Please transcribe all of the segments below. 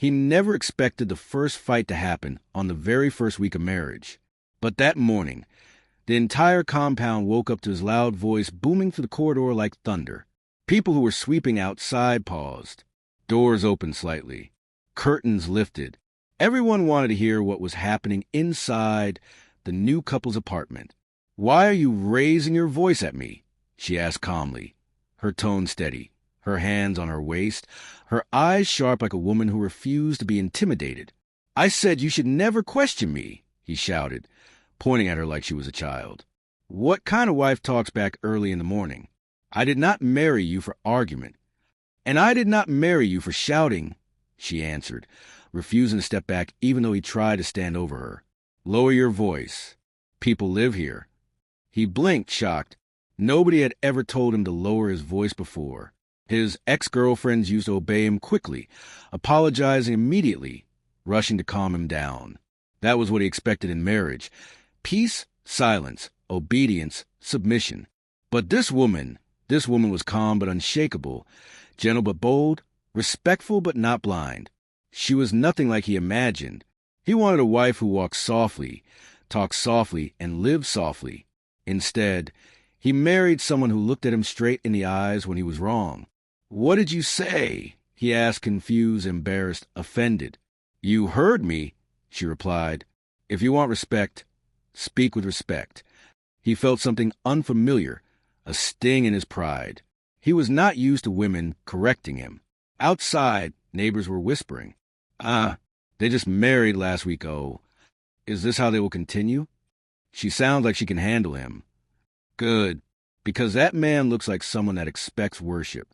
He never expected the first fight to happen on the very first week of marriage. But that morning, the entire compound woke up to his loud voice booming through the corridor like thunder. People who were sweeping outside paused. Doors opened slightly. Curtains lifted. Everyone wanted to hear what was happening inside the new couple's apartment. "Why are you raising your voice at me?" she asked calmly, her tone steady, her hands on her waist, her eyes sharp like a woman who refused to be intimidated. "I said you should never question me," he shouted, pointing at her like she was a child. "What kind of wife talks back early in the morning? I did not marry you for argument. And I did not marry you for shouting," she answered, refusing to step back even though he tried to stand over her. "Lower your voice. People live here." He blinked, shocked. Nobody had ever told him to lower his voice before. His ex-girlfriends used to obey him quickly, apologizing immediately, rushing to calm him down. That was what he expected in marriage. Peace, silence, obedience, submission. But this woman was calm but unshakable, gentle but bold, respectful but not blind. She was nothing like he imagined. He wanted a wife who walked softly, talked softly, and lived softly. Instead, he married someone who looked at him straight in the eyes when he was wrong. "What did you say?" he asked, confused, embarrassed, offended. "You heard me," she replied. "If you want respect, speak with respect." He felt something unfamiliar, a sting in his pride. He was not used to women correcting him. Outside, neighbors were whispering. They just married last week, oh. Is this how they will continue?" She sounds like she can handle him. Good, because that man looks like someone that expects worship.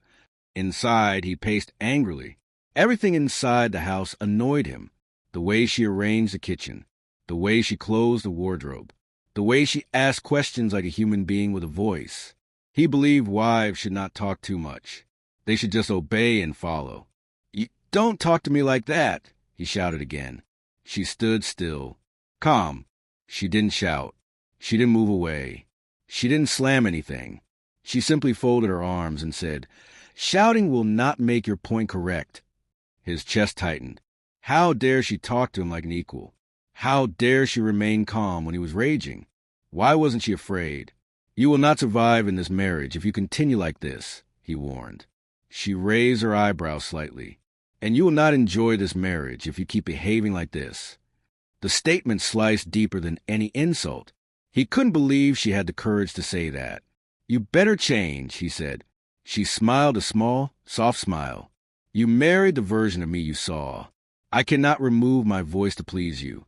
Inside, he paced angrily. Everything inside the house annoyed him. The way she arranged the kitchen, the way she closed the wardrobe, the way she asked questions like a human being with a voice. He believed wives should not talk too much. They should just obey and follow. "You don't talk to me like that," he shouted again. She stood still, calm. She didn't shout. She didn't move away. She didn't slam anything. She simply folded her arms and said, "Shouting will not make your point correct." His chest tightened. How dare she talk to him like an equal? How dare she remain calm when he was raging? Why wasn't she afraid? "You will not survive in this marriage if you continue like this," he warned. She raised her eyebrows slightly. "And you will not enjoy this marriage if you keep behaving like this." The statement sliced deeper than any insult. He couldn't believe she had the courage to say that. "You better change," he said. She smiled a small, soft smile. "You married the version of me you saw. I cannot remove my voice to please you."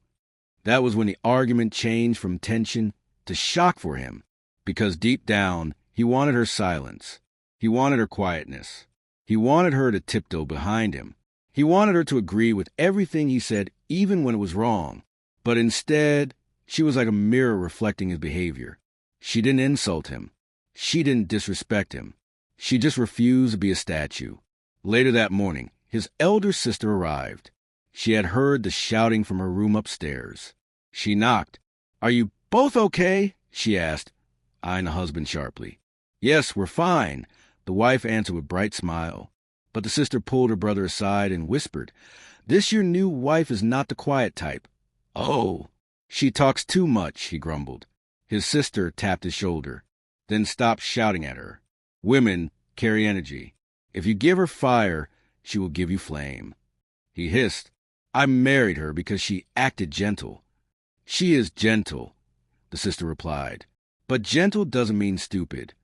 That was when the argument changed from tension to shock for him, because deep down, he wanted her silence. He wanted her quietness. He wanted her to tiptoe behind him. He wanted her to agree with everything he said, even when it was wrong. But instead, she was like a mirror reflecting his behavior. She didn't insult him. She didn't disrespect him. She just refused to be a statue. Later that morning, his elder sister arrived. She had heard the shouting from her room upstairs. She knocked. "Are you both okay?" she asked, eyeing the husband sharply. "Yes, we're fine," the wife answered with a bright smile. But the sister pulled her brother aside and whispered, "This your new wife is not the quiet type." "Oh, she talks too much," he grumbled. His sister tapped his shoulder, then stopped shouting at her. "Women carry energy. If you give her fire, she will give you flame." He hissed, "I married her because she acted gentle." "She is gentle," the sister replied. "But gentle doesn't mean stupid."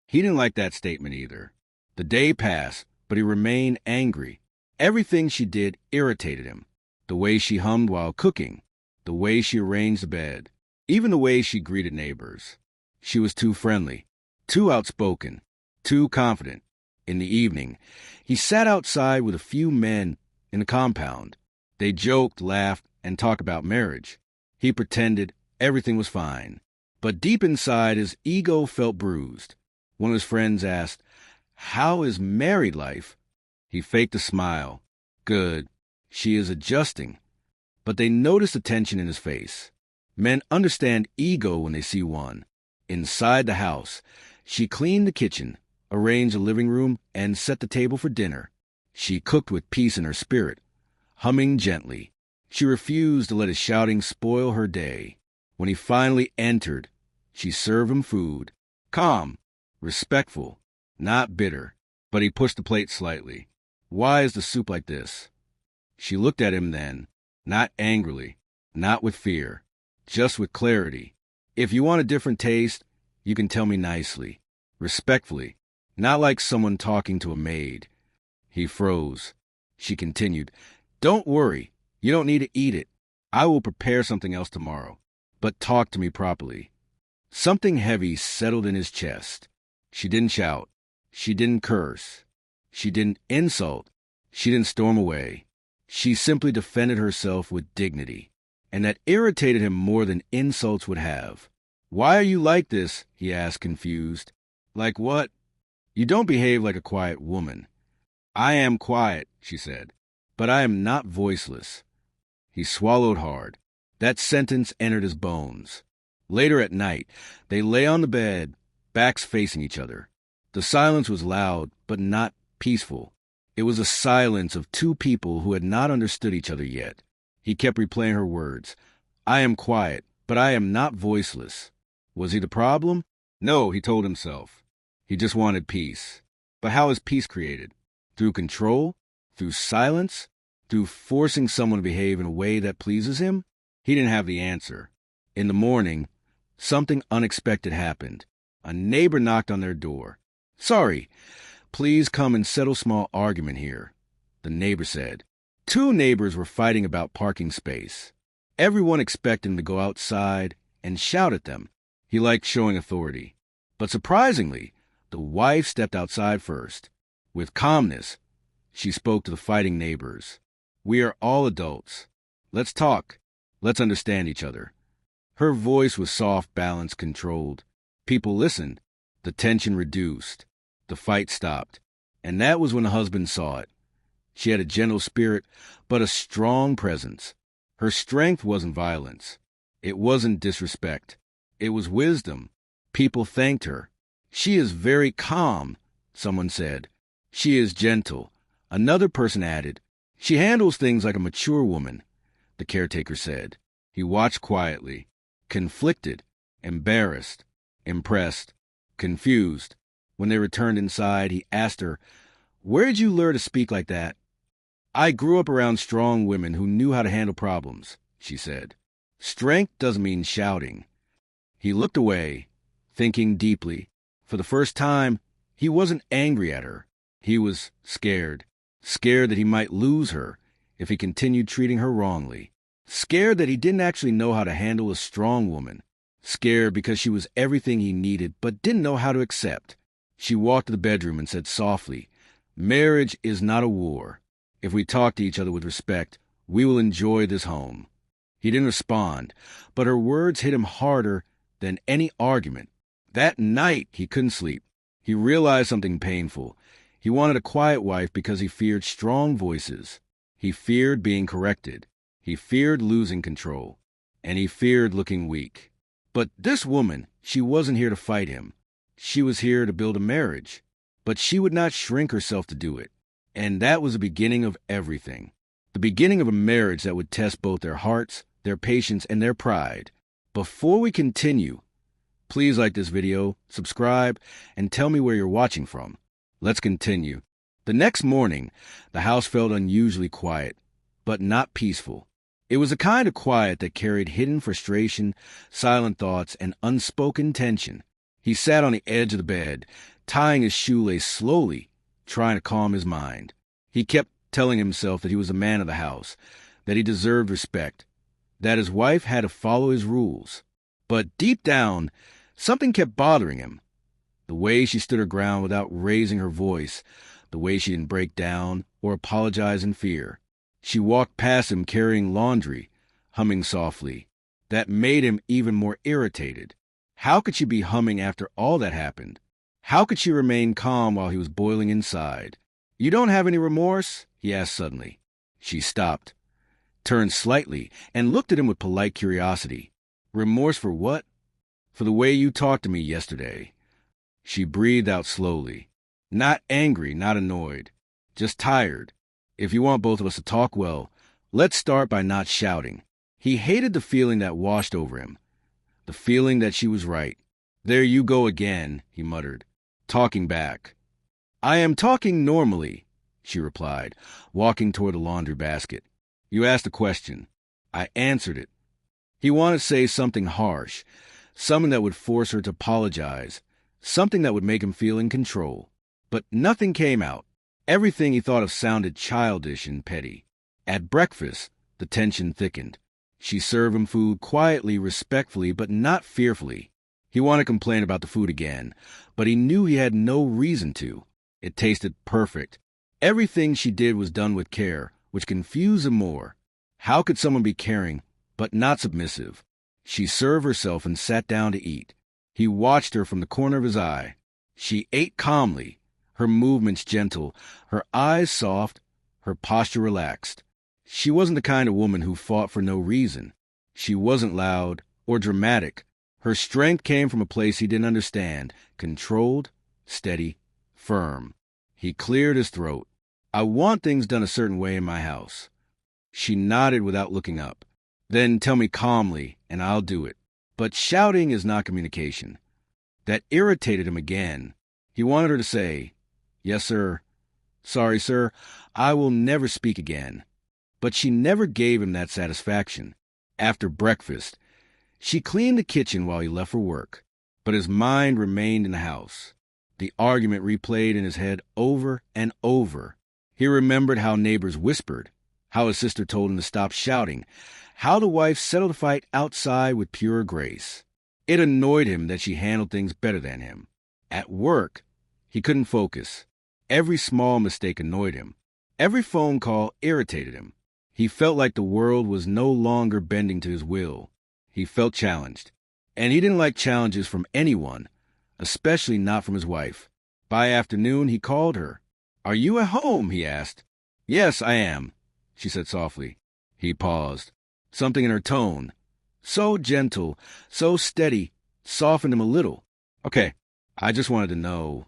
He didn't like that statement either. The day passed, but he remained angry. Everything she did irritated him. The way she hummed while cooking, the way she arranged the bed, even the way she greeted neighbors. She was too friendly, too outspoken, too confident. In the evening, he sat outside with a few men in the compound. They joked, laughed, and talked about marriage. He pretended everything was fine. But deep inside, his ego felt bruised. One of his friends asked, "How is married life?" He faked a smile. "Good. She is adjusting." But they noticed the tension in his face. Men understand ego when they see one. Inside the house, she cleaned the kitchen, arranged the living room, and set the table for dinner. She cooked with peace in her spirit. humming gently. She refused to let his shouting spoil her day. When he finally entered, she served him food. Calm, respectful, not bitter. But he pushed the plate slightly. Why is the soup like this? She looked at him then, not angrily, not with fear, just with clarity. If you want a different taste, you can tell me nicely, respectfully, not like someone talking to a maid. He froze. She continued, Don't worry. You don't need to eat it. I will prepare something else tomorrow. But talk to me properly. Something heavy settled in his chest. She didn't shout. She didn't curse. She didn't insult. She didn't storm away. She simply defended herself with dignity. And that irritated him more than insults would have. Why are you like this? He asked, confused. Like what? You don't behave like a quiet woman. I am quiet, she said, but I am not voiceless. He swallowed hard. That sentence entered his bones. Later at night, they lay on the bed, backs facing each other. The silence was loud, but not peaceful. It was a silence of two people who had not understood each other yet. He kept replaying her words. I am quiet, but I am not voiceless. Was he the problem? No, he told himself. He just wanted peace. But how is peace created? Through control? Through silence? Through forcing someone to behave in a way that pleases him? He didn't have the answer. In the morning, something unexpected happened. A neighbor knocked on their door. Sorry, please come and settle small argument here, the neighbor said. Two neighbors were fighting about parking space. Everyone expected him to go outside and shout at them. He liked showing authority. But surprisingly, the wife stepped outside first. With calmness, she spoke to the fighting neighbors. We are all adults. Let's talk. Let's understand each other. Her voice was soft, balanced, controlled. People listened. The tension reduced. The fight stopped. And that was when the husband saw it. She had a gentle spirit, but a strong presence. Her strength wasn't violence. It wasn't disrespect. It was wisdom. People thanked her. She is very calm, someone said. She is gentle. Another person added. She handles things like a mature woman, the caretaker said. He watched quietly, conflicted, embarrassed, impressed, confused. When they returned inside, he asked her, Where did you learn to speak like that? I grew up around strong women who knew how to handle problems, she said. Strength doesn't mean shouting. He looked away, thinking deeply. For the first time, he wasn't angry at her. He was scared. Scared that he might lose her if he continued treating her wrongly. Scared that he didn't actually know how to handle a strong woman. Scared because she was everything he needed but didn't know how to accept. She walked to the bedroom and said softly, Marriage is not a war. If we talk to each other with respect, we will enjoy this home. He didn't respond, but her words hit him harder than any argument. That night, he couldn't sleep. He realized something painful. He wanted a quiet wife because he feared strong voices. He feared being corrected. He feared losing control. And he feared looking weak. But this woman, she wasn't here to fight him. She was here to build a marriage. But she would not shrink herself to do it. And that was the beginning of everything. The beginning of a marriage that would test both their hearts, their patience, and their pride. Before we continue, please like this video, subscribe, and tell me where you're watching from. Let's continue. The next morning, the house felt unusually quiet, but not peaceful. It was a kind of quiet that carried hidden frustration, silent thoughts, and unspoken tension. He sat on the edge of the bed, tying his shoelace slowly, trying to calm his mind. He kept telling himself that he was the man of the house, that he deserved respect, that his wife had to follow his rules. But deep down, something kept bothering him. The way she stood her ground without raising her voice, the way she didn't break down or apologize in fear. She walked past him carrying laundry, humming softly. That made him even more irritated. How could she be humming after all that happened? How could she remain calm while he was boiling inside? You don't have any remorse? He asked suddenly. She stopped, turned slightly, and looked at him with polite curiosity. Remorse for what? For the way you talked to me yesterday. She breathed out slowly. Not angry, not annoyed. Just tired. If you want both of us to talk well, Let's start by not shouting. He hated the feeling that washed over him, the feeling that she was right. "There you go again," he muttered, talking back. "I am talking normally," she replied, walking toward the laundry basket. "You asked a question. I answered it." He wanted to say something harsh, something that would force her to apologize, something that would make him feel in control. But nothing came out. Everything he thought of sounded childish and petty. At breakfast, the tension thickened. She served him food quietly, respectfully, but not fearfully. He wanted to complain about the food again, but he knew he had no reason to. It tasted perfect. Everything she did was done with care, which confused him more. How could someone be caring, but not submissive? She served herself and sat down to eat. He watched her from the corner of his eye. She ate calmly, her movements gentle, her eyes soft, her posture relaxed. She wasn't the kind of woman who fought for no reason. She wasn't loud or dramatic. Her strength came from a place he didn't understand, controlled, steady, firm. He cleared his throat. "I want things done a certain way in my house." She nodded without looking up. "Then tell me calmly, and I'll do it." But shouting is not communication. That irritated him again. He wanted her to say, "Yes, sir. Sorry, sir. I will never speak again." But she never gave him that satisfaction. After breakfast, she cleaned the kitchen while he left for work. But his mind remained in the house. The argument replayed in his head over and over. He remembered how neighbors whispered, how his sister told him to stop shouting, how the wife settled the fight outside with pure grace. It annoyed him that she handled things better than him. At work, he couldn't focus. Every small mistake annoyed him. Every phone call irritated him. He felt like the world was no longer bending to his will. He felt challenged. And he didn't like challenges from anyone, especially not from his wife. By afternoon, he called her. "Are you at home?" he asked. "Yes, I am," she said softly. He paused. Something in her tone, so gentle, so steady, softened him a little. "Okay, I just wanted to know."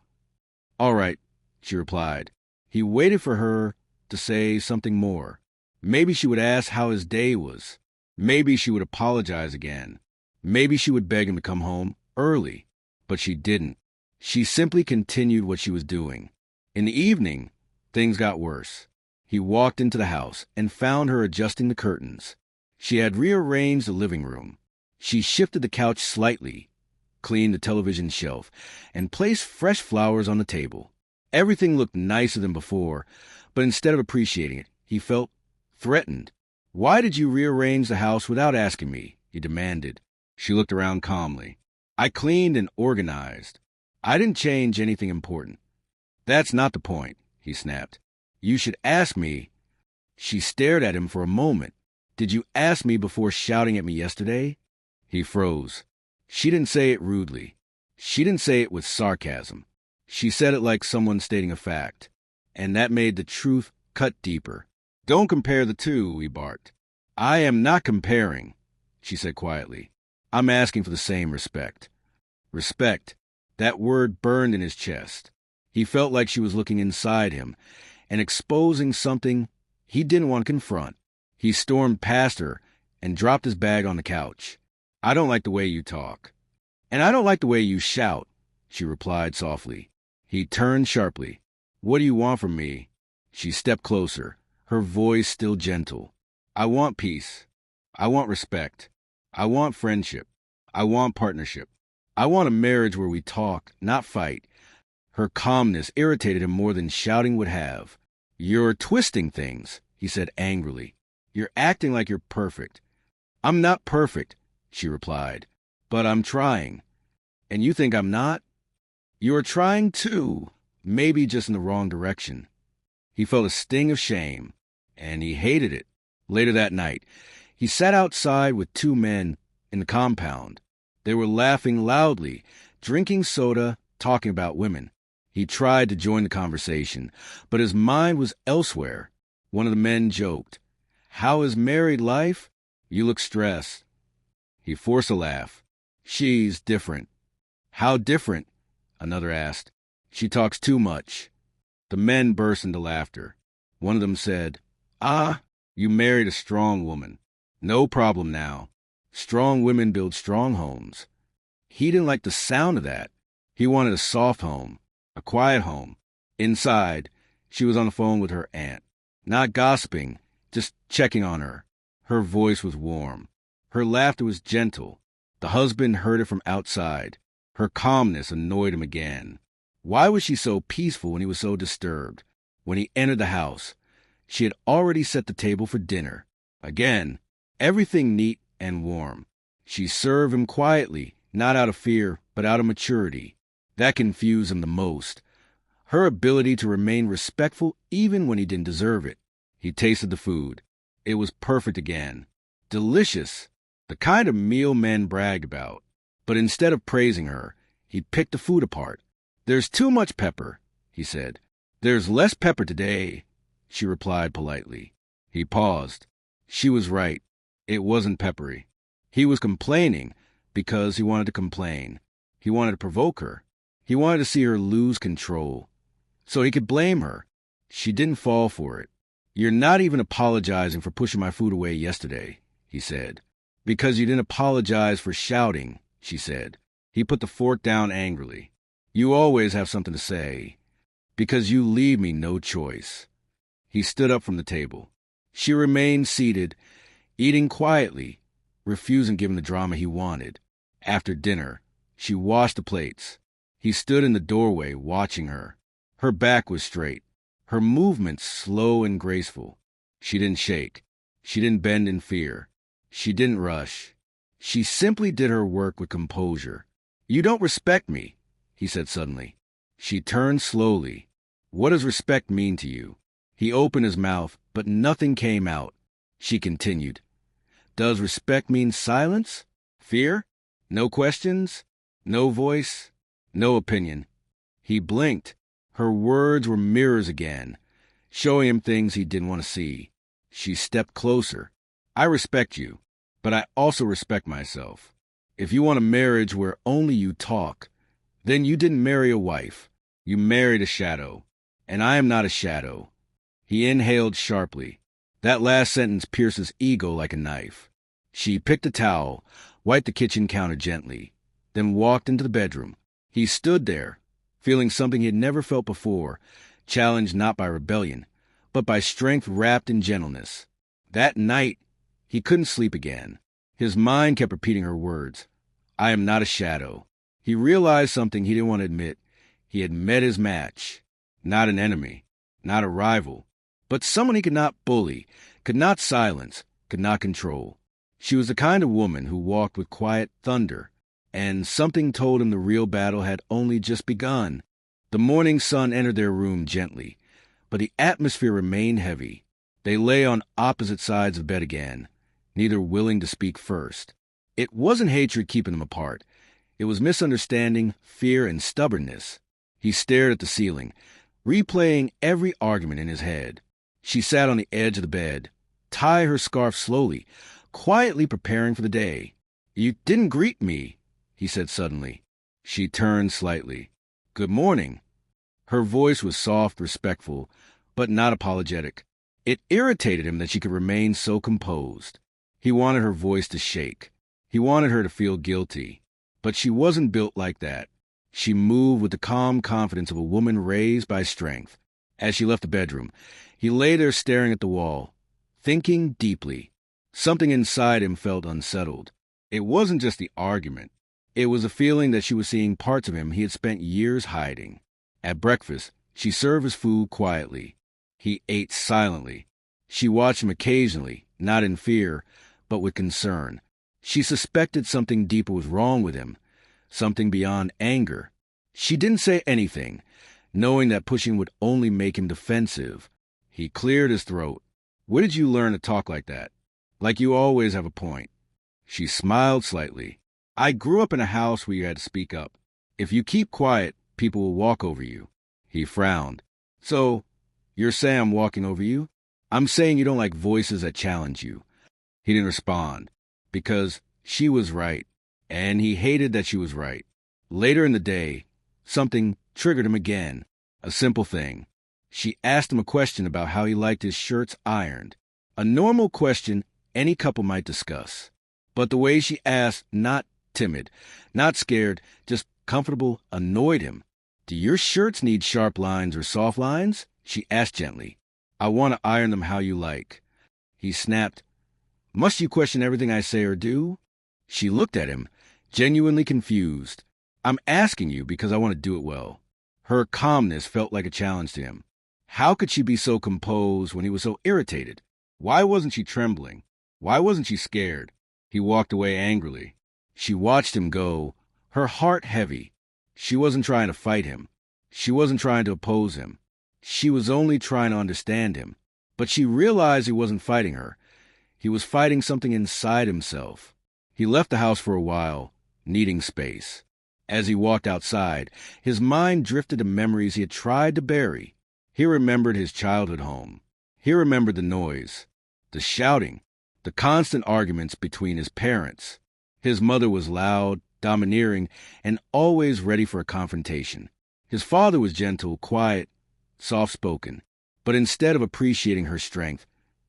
"All right," she replied. He waited for her to say something more. Maybe she would ask how his day was. Maybe she would apologize again. Maybe she would beg him to come home early. But she didn't. She simply continued what she was doing. In the evening, things got worse. He walked into the house and found her adjusting the curtains. She had rearranged the living room. She shifted the couch slightly, cleaned the television shelf, and placed fresh flowers on the table. Everything looked nicer than before, but instead of appreciating it, he felt threatened. "Why did you rearrange the house without asking me?" he demanded. She looked around calmly. "I cleaned and organized. I didn't change anything important." "That's not the point," he snapped. "You should ask me." She stared at him for a moment. "Did you ask me before shouting at me yesterday?" He froze. She didn't say it rudely. She didn't say it with sarcasm. She said it like someone stating a fact. And that made the truth cut deeper. "Don't compare the two," he barked. "I am not comparing," she said quietly. "I'm asking for the same respect." Respect. That word burned in his chest. He felt like she was looking inside him and exposing something he didn't want to confront. He stormed past her and dropped his bag on the couch. "I don't like the way you talk." "And I don't like the way you shout," she replied softly. He turned sharply. "What do you want from me?" She stepped closer, her voice still gentle. "I want peace. I want respect. I want friendship. I want partnership. I want a marriage where we talk, not fight." Her calmness irritated him more than shouting would have. "You're twisting things," he said angrily. "You're acting like you're perfect." "I'm not perfect," she replied, "but I'm trying." "And you think I'm not?" "You're trying too, maybe just in the wrong direction." He felt a sting of shame, and he hated it. Later that night, he sat outside with two men in the compound. They were laughing loudly, drinking soda, talking about women. He tried to join the conversation, but his mind was elsewhere. One of the men joked, "How is married life? You look stressed." He forced a laugh. "She's different." "How different?" another asked. "She talks too much." The men burst into laughter. One of them said, "Ah, You married a strong woman. No problem now. Strong women build strong homes. He didn't like the sound of that. He wanted a soft home, a quiet home. Inside, she was on the phone with her aunt. Not gossiping, just checking on her. Her voice was warm. Her laughter was gentle. The husband heard it from outside. Her calmness annoyed him again. Why was she so peaceful when he was so disturbed? When he entered the house, she had already set the table for dinner. Again, everything neat and warm. She served him quietly, not out of fear, but out of maturity. That confused him the most. Her ability to remain respectful even when he didn't deserve it. He tasted the food. It was perfect again. Delicious. The kind of meal men bragged about. But instead of praising her, he picked the food apart. "There's too much pepper," he said. "There's less pepper today," she replied politely. He paused. She was right. It wasn't peppery. He was complaining because he wanted to complain. He wanted to provoke her. He wanted to see her lose control. So he could blame her. She didn't fall for it. "You're not even apologizing for pushing my food away yesterday," he said. "Because you didn't apologize for shouting," she said. He put the fork down angrily. "You always have something to say. Because you leave me no choice." He stood up from the table. She remained seated, eating quietly, refusing to give him the drama he wanted. After dinner, she washed the plates. He stood in the doorway watching her. Her back was straight, her movements slow and graceful. She didn't shake. She didn't bend in fear. She didn't rush. She simply did her work with composure. "You don't respect me," he said suddenly. She turned slowly. "What does respect mean to you?" He opened his mouth, but nothing came out. She continued. "Does respect mean silence? Fear? No questions? No voice? No opinion?" He blinked. Her words were mirrors again, showing him things he didn't want to see. She stepped closer. "I respect you, but I also respect myself. If you want a marriage where only you talk, then you didn't marry a wife. You married a shadow, and I am not a shadow." He inhaled sharply. That last sentence pierced his ego like a knife. She picked a towel, wiped the kitchen counter gently, then walked into the bedroom. He stood there, feeling something he had never felt before, challenged not by rebellion, but by strength wrapped in gentleness. That night, he couldn't sleep again. His mind kept repeating her words. "I am not a shadow." He realized something he didn't want to admit. He had met his match. Not an enemy, not a rival, but someone he could not bully, could not silence, could not control. She was the kind of woman who walked with quiet thunder, and something told him the real battle had only just begun. The morning sun entered their room gently, but the atmosphere remained heavy. They lay on opposite sides of bed again, neither willing to speak first. It wasn't hatred keeping them apart. It was misunderstanding, fear, and stubbornness. He stared at the ceiling, replaying every argument in his head. She sat on the edge of the bed, tied her scarf slowly, quietly preparing for the day. "You didn't greet me," he said suddenly. She turned slightly. "Good morning." Her voice was soft, respectful, but not apologetic. It irritated him that she could remain so composed. He wanted her voice to shake. He wanted her to feel guilty. But she wasn't built like that. She moved with the calm confidence of a woman raised by strength. As she left the bedroom, he lay there staring at the wall, thinking deeply. Something inside him felt unsettled. It wasn't just the argument. It was a feeling that she was seeing parts of him he had spent years hiding. At breakfast, she served his food quietly. He ate silently. She watched him occasionally, not in fear, but with concern. She suspected something deeper was wrong with him, something beyond anger. She didn't say anything, knowing that pushing would only make him defensive. He cleared his throat. "Where did you learn to talk like that? Like you always have a point." She smiled slightly. "I grew up in a house where you had to speak up. If you keep quiet, people will walk over you." He frowned. "So, you're saying I'm walking over you?" "I'm saying you don't like voices that challenge you." He didn't respond, because she was right, and he hated that she was right. Later in the day, something triggered him again, a simple thing. She asked him a question about how he liked his shirts ironed. A normal question any couple might discuss. But the way she asked, not timid, not scared, just comfortable, annoyed him. Do your shirts need sharp lines or soft lines? She asked gently. I want to iron them how you like. He snapped, Must you question everything I say or do? She looked at him, genuinely confused. I'm asking you because I want to do it well. Her calmness felt like a challenge to him. How could she be so composed when he was so irritated? Why wasn't she trembling? Why wasn't she scared? He walked away angrily. She watched him go, her heart heavy. She wasn't trying to fight him. She wasn't trying to oppose him. She was only trying to understand him. But she realized he wasn't fighting her. He was fighting something inside himself. He left the house for a while, needing space. As he walked outside, his mind drifted to memories he had tried to bury. He remembered his childhood home. He remembered the noise, the shouting, the constant arguments between his parents. His mother was loud, domineering, and always ready for a confrontation. His father was gentle, quiet, soft-spoken. But instead of appreciating her strength,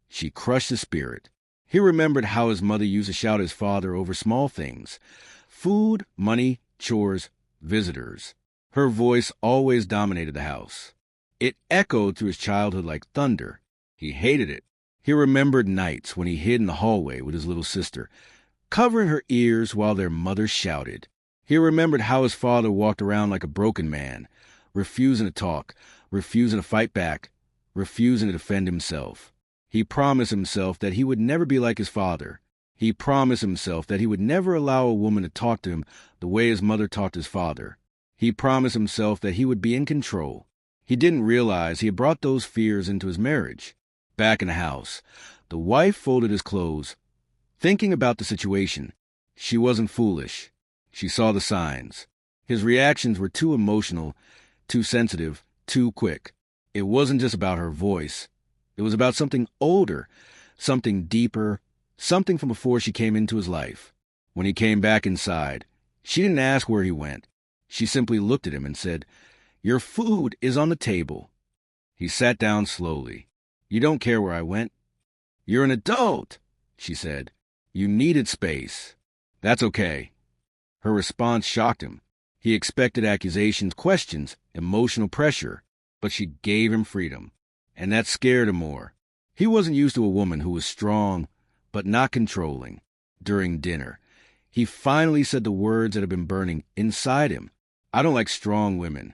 she crushed his spirit. He remembered how his mother used to shout at his father over small things. Food, money, chores, visitors. Her voice always dominated the house. It echoed through his childhood like thunder. He hated it. He remembered nights when he hid in the hallway with his little sister, covering her ears while their mother shouted. He remembered how his father walked around like a broken man, refusing to talk, refusing to fight back, refusing to defend himself. He promised himself that he would never be like his father. He promised himself that he would never allow a woman to talk to him the way his mother talked his father. He promised himself that he would be in control. He didn't realize he had brought those fears into his marriage. Back in the house, the wife folded his clothes, thinking about the situation. She wasn't foolish. She saw the signs. His reactions were too emotional, too sensitive, too quick. It wasn't just about her voice. It was about something older, something deeper, something from before she came into his life. When he came back inside, she didn't ask where he went. She simply looked at him and said, Your food is on the table. He sat down slowly. You don't care where I went? You're an adult, she said. You needed space. That's okay. Her response shocked him. He expected accusations, questions, emotional pressure, but she gave him freedom, and that scared him more. He wasn't used to a woman who was strong, but not controlling. During dinner, he finally said the words that had been burning inside him. I don't like strong women.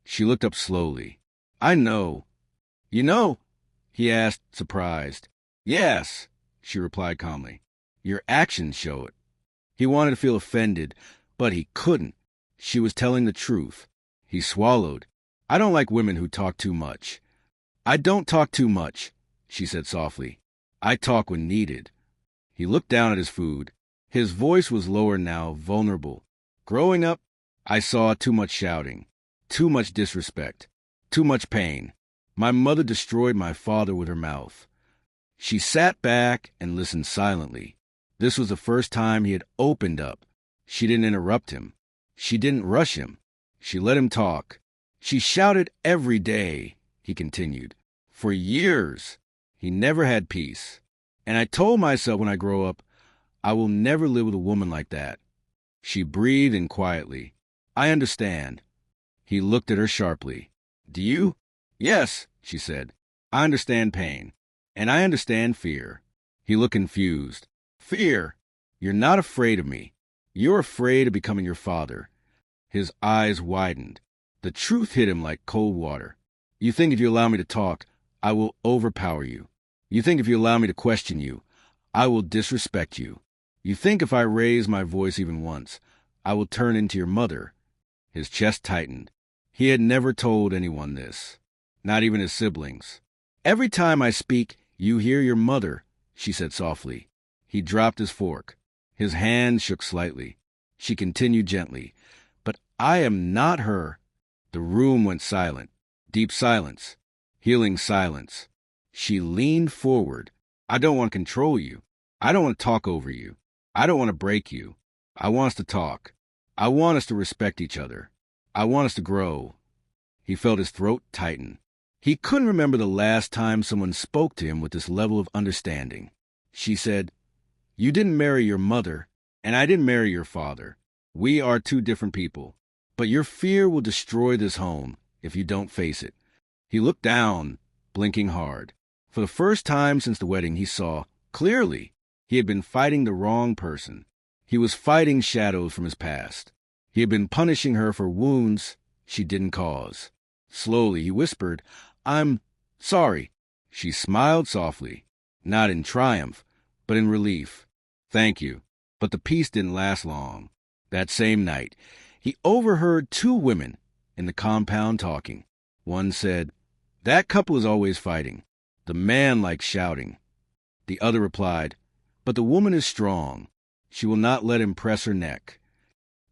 She looked up slowly. I know. You know? He asked, surprised. Yes, she replied calmly. Your actions show it. He wanted to feel offended, but he couldn't. She was telling the truth. He swallowed. I don't like women who talk too much. I don't talk too much, she said softly. I talk when needed. He looked down at his food. His voice was lower now, vulnerable. Growing up, I saw too much shouting, too much disrespect, too much pain. My mother destroyed my father with her mouth. She sat back and listened silently. This was the first time he had opened up. She didn't interrupt him. She didn't rush him. She let him talk. She shouted every day, he continued. For years, he never had peace. And I told myself when I grow up, I will never live with a woman like that. She breathed in quietly. I understand. He looked at her sharply. Do you? Yes, she said. I understand pain. And I understand fear. He looked confused. Fear? You're not afraid of me. You're afraid of becoming your father. His eyes widened. The truth hit him like cold water. You think if you allow me to talk, I will overpower you. You think if you allow me to question you, I will disrespect you. You think if I raise my voice even once, I will turn into your mother. His chest tightened. He had never told anyone this, not even his siblings. Every time I speak, you hear your mother, she said softly. He dropped his fork. His hand shook slightly. She continued gently, But I am not her. The room went silent. Deep silence. Healing silence. She leaned forward. I don't want to control you. I don't want to talk over you. I don't want to break you. I want us to talk. I want us to respect each other. I want us to grow. He felt his throat tighten. He couldn't remember the last time someone spoke to him with this level of understanding. She said, "You didn't marry your mother, and I didn't marry your father. We are two different people. But your fear will destroy this home if you don't face it." He looked down, blinking hard. For the first time since the wedding, he saw, clearly, he had been fighting the wrong person. He was fighting shadows from his past. He had been punishing her for wounds she didn't cause. Slowly, he whispered, "I'm sorry." She smiled softly, not in triumph, but in relief. "Thank you." But the peace didn't last long. That same night, he overheard two women in the compound talking. One said, "That couple is always fighting. The man likes shouting." The other replied, "But the woman is strong. She will not let him press her neck."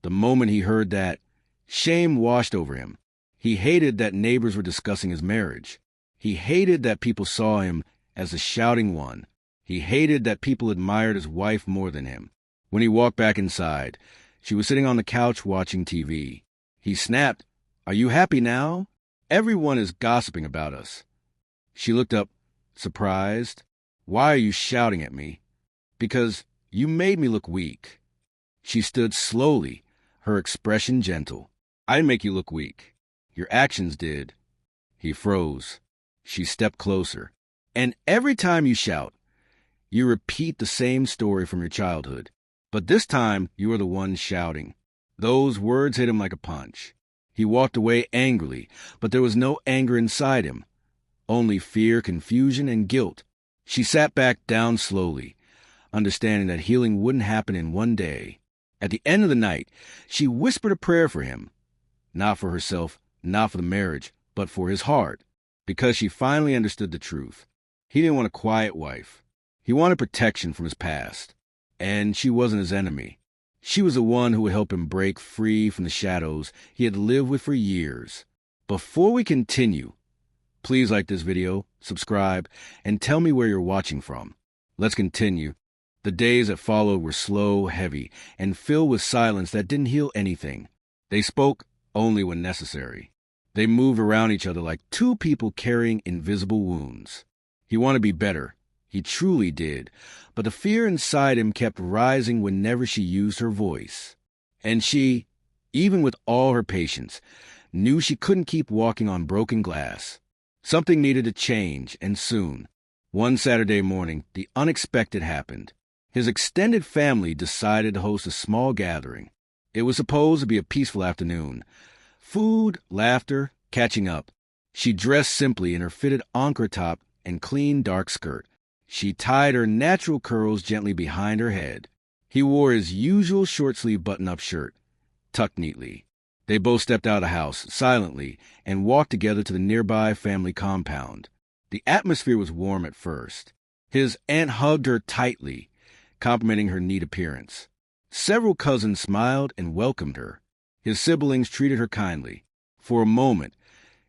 The moment he heard that, shame washed over him. He hated that neighbors were discussing his marriage. He hated that people saw him as the shouting one. He hated that people admired his wife more than him. When he walked back inside, she was sitting on the couch watching TV. He snapped, "Are you happy now? Everyone is gossiping about us." She looked up, surprised. "Why are you shouting at me?" "Because you made me look weak." She stood slowly, her expression gentle. "I didn't make you look weak. Your actions did." He froze. She stepped closer. "And every time you shout, you repeat the same story from your childhood. But this time, you are the one shouting." Those words hit him like a punch. He walked away angrily, but there was no anger inside him. Only fear, confusion, and guilt. She sat back down slowly, understanding that healing wouldn't happen in one day. At the end of the night, she whispered a prayer for him. Not for herself, not for the marriage, but for his heart. Because she finally understood the truth. He didn't want a quiet wife. He wanted protection from his past. And she wasn't his enemy. She was the one who would help him break free from the shadows he had lived with for years. Before we continue, please like this video, subscribe, and tell me where you're watching from. Let's continue. The days that followed were slow, heavy, and filled with silence that didn't heal anything. They spoke only when necessary. They moved around each other like two people carrying invisible wounds. He wanted to be better. He truly did. But the fear inside him kept rising whenever she used her voice. And she, even with all her patience, knew she couldn't keep walking on broken glass. Something needed to change, and soon. One Saturday morning, the unexpected happened. His extended family decided to host a small gathering. It was supposed to be a peaceful afternoon. Food, laughter, catching up. She dressed simply in her fitted anchor top and clean dark skirt. She tied her natural curls gently behind her head. He wore his usual short-sleeve button-up shirt, tucked neatly. They both stepped out of the house, silently, and walked together to the nearby family compound. The atmosphere was warm at first. His aunt hugged her tightly, complimenting her neat appearance. Several cousins smiled and welcomed her. His siblings treated her kindly. For a moment,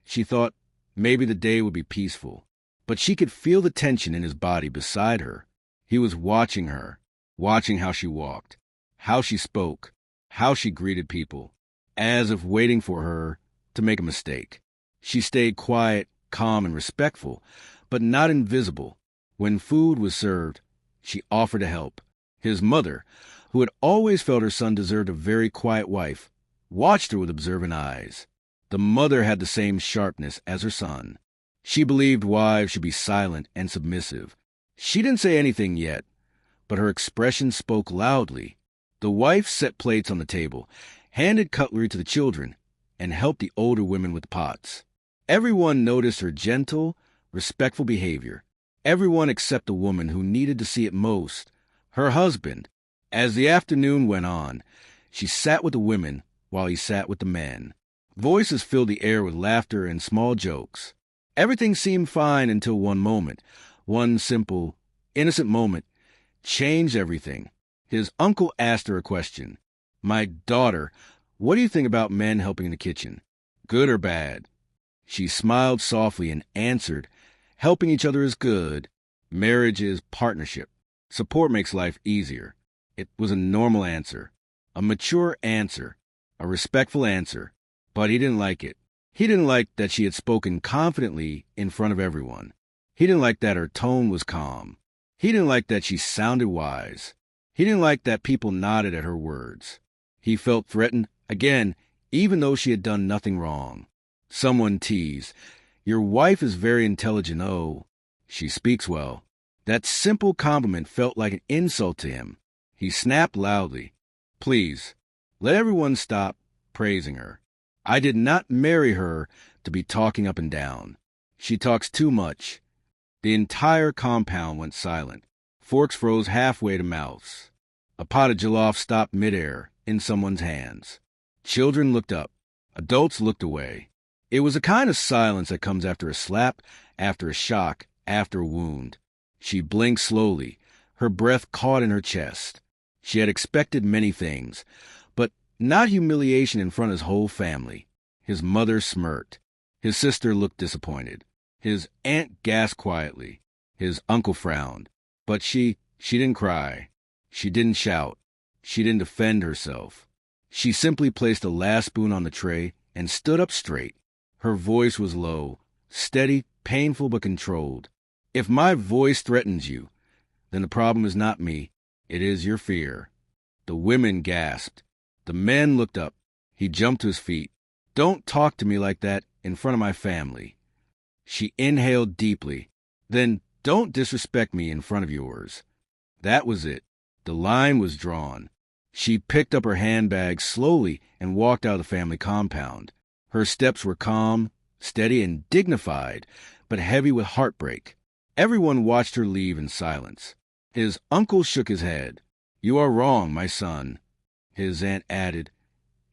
she thought maybe the day would be peaceful. But she could feel the tension in his body beside her. He was watching her, watching how she walked, how she spoke, how she greeted people, as if waiting for her to make a mistake. She stayed quiet, calm, and respectful, but not invisible. When food was served, she offered to help. His mother, who had always felt her son deserved a very quiet wife, watched her with observant eyes. The mother had the same sharpness as her son. She believed wives should be silent and submissive. She didn't say anything yet, but her expression spoke loudly. The wife set plates on the table, handed cutlery to the children, and helped the older women with the pots. Everyone noticed her gentle, respectful behavior. Everyone except the woman who needed to see it most, her husband. As the afternoon went on, she sat with the women while he sat with the men. Voices filled the air with laughter and small jokes. Everything seemed fine until one moment. One simple, innocent moment changed everything. His uncle asked her a question. "My daughter, what do you think about men helping in the kitchen? Good or bad?" She smiled softly and answered, "Helping each other is good. Marriage is partnership. Support makes life easier." It was a normal answer, a mature answer, a respectful answer, but he didn't like it. He didn't like that she had spoken confidently in front of everyone. He didn't like that her tone was calm. He didn't like that she sounded wise. He didn't like that people nodded at her words. He felt threatened, again, even though she had done nothing wrong. Someone teased, "Your wife is very intelligent. Oh, she speaks well." That simple compliment felt like an insult to him. He snapped loudly, "Please, let everyone stop praising her. I did not marry her to be talking up and down. She talks too much." The entire compound went silent. Forks froze halfway to mouths. A pot of jollof stopped midair in someone's hands. Children looked up. Adults looked away. It was a kind of silence that comes after a slap, after a shock, after a wound. She blinked slowly, her breath caught in her chest. She had expected many things, but not humiliation in front of his whole family. His mother smirked. His sister looked disappointed. His aunt gasped quietly. His uncle frowned. But she didn't cry. She didn't shout. She didn't defend herself. She simply placed the last spoon on the tray and stood up straight. Her voice was low, steady, painful but controlled. "If my voice threatens you, then the problem is not me. It is your fear." The women gasped. The men looked up. He jumped to his feet. "Don't talk to me like that in front of my family." She inhaled deeply. "Then don't disrespect me in front of yours." That was it. The line was drawn. She picked up her handbag slowly and walked out of the family compound. Her steps were calm, steady, and dignified, but heavy with heartbreak. Everyone watched her leave in silence. His uncle shook his head. "You are wrong, my son." His aunt added,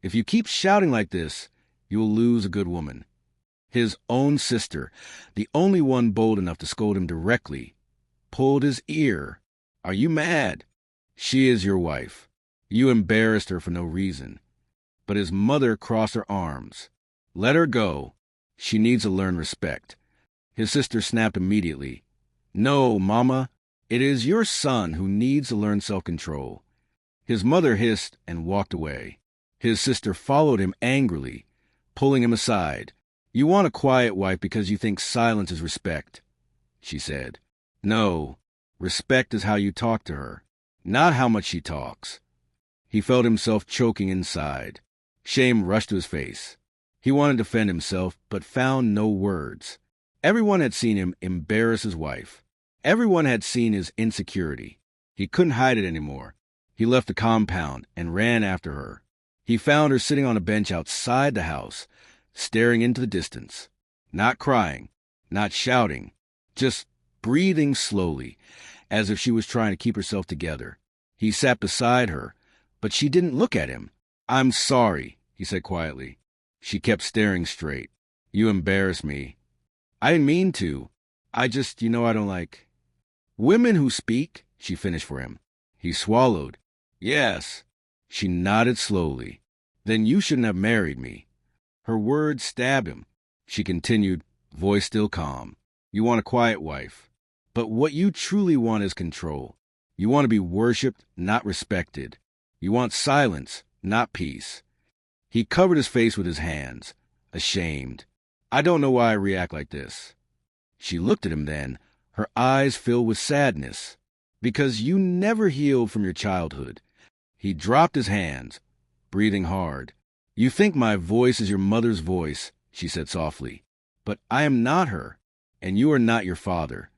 "If you keep shouting like this, you will lose a good woman." His own sister, the only one bold enough to scold him directly, pulled his ear. "Are you mad? She is your wife. You embarrassed her for no reason." But his mother crossed her arms. "Let her go. She needs to learn respect." His sister snapped immediately. "No, Mama. It is your son who needs to learn self-control." His mother hissed and walked away. His sister followed him angrily, pulling him aside. "You want a quiet wife because you think silence is respect," she said. "No, respect is how you talk to her, not how much she talks." He felt himself choking inside. Shame rushed to his face. He wanted to defend himself, but found no words. Everyone had seen him embarrass his wife. Everyone had seen his insecurity. He couldn't hide it anymore. He left the compound and ran after her. He found her sitting on a bench outside the house, staring into the distance. Not crying, not shouting, just breathing slowly, as if she was trying to keep herself together. He sat beside her, but she didn't look at him. "I'm sorry," he said quietly. She kept staring straight. "You embarrass me." "I didn't mean to. I don't like women who speak," she finished for him. He swallowed. "Yes." She nodded slowly. "Then you shouldn't have married me." Her words stabbed him. She continued, voice still calm. "You want a quiet wife. But what you truly want is control. You want to be worshipped, not respected. You want silence, not peace." He covered his face with his hands, ashamed. "I don't know why I react like this." She looked at him then, her eyes filled with sadness. "Because you never healed from your childhood." He dropped his hands, breathing hard. "You think my voice is your mother's voice," she said softly. "But I am not her, and you are not your father."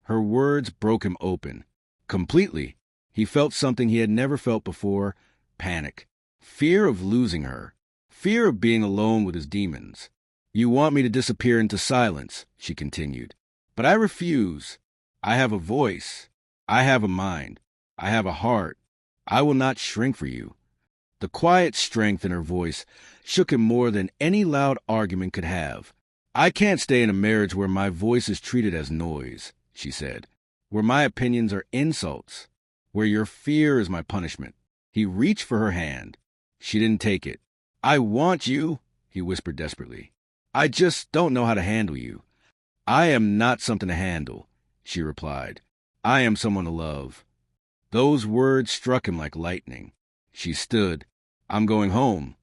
Her words broke him open. Completely. He felt something he had never felt before, panic. Fear of losing her. Fear of being alone with his demons. "You want me to disappear into silence," she continued. "But I refuse. I have a voice. I have a mind. I have a heart. I will not shrink for you." The quiet strength in her voice shook him more than any loud argument could have. "I can't stay in a marriage where my voice is treated as noise," she said. "Where my opinions are insults. Where your fear is my punishment." He reached for her hand. She didn't take it. "I want you," he whispered desperately. "I just don't know how to handle you." "I am not something to handle," she replied. "I am someone to love." Those words struck him like lightning. She stood. "I'm going home."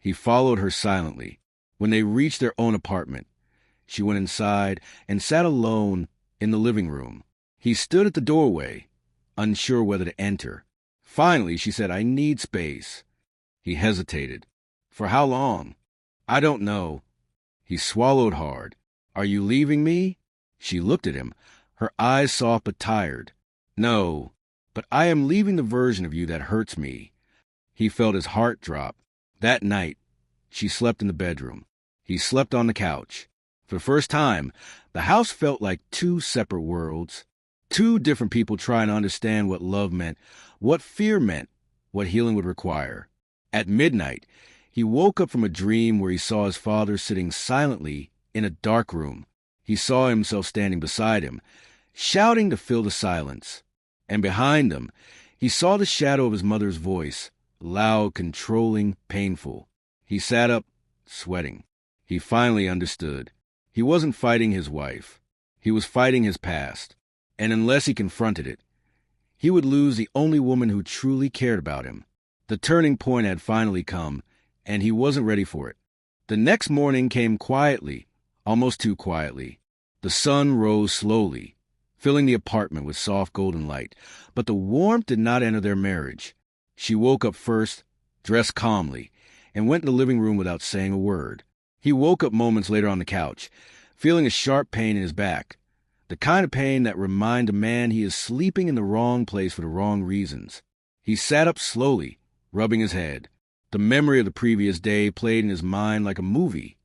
He followed her silently. When they reached their own apartment, she went inside and sat alone in the living room. He stood at the doorway, unsure whether to enter. Finally, she said, "I need space." He hesitated. "For how long?" "I don't know." He swallowed hard. "Are you leaving me?" She looked at him, her eyes soft but tired. "No, but I am leaving the version of you that hurts me." He felt his heart drop. That night, she slept in the bedroom. He slept on the couch. For the first time, the house felt like two separate worlds. Two different people trying to understand what love meant, what fear meant, what healing would require. At midnight, he woke up from a dream where he saw his father sitting silently in a dark room. He saw himself standing beside him, shouting to fill the silence. And behind him, he saw the shadow of his mother's voice, loud, controlling, painful. He sat up, sweating. He finally understood. He wasn't fighting his wife. He was fighting his past. And unless he confronted it, he would lose the only woman who truly cared about him. The turning point had finally come, and he wasn't ready for it. The next morning came quietly, almost too quietly. The sun rose slowly, filling the apartment with soft golden light, but the warmth did not enter their marriage. She woke up first, dressed calmly, and went in the living room without saying a word. He woke up moments later on the couch, feeling a sharp pain in his back. The kind of pain that reminds a man he is sleeping in the wrong place for the wrong reasons. He sat up slowly, rubbing his head. The memory of the previous day played in his mind like a movie.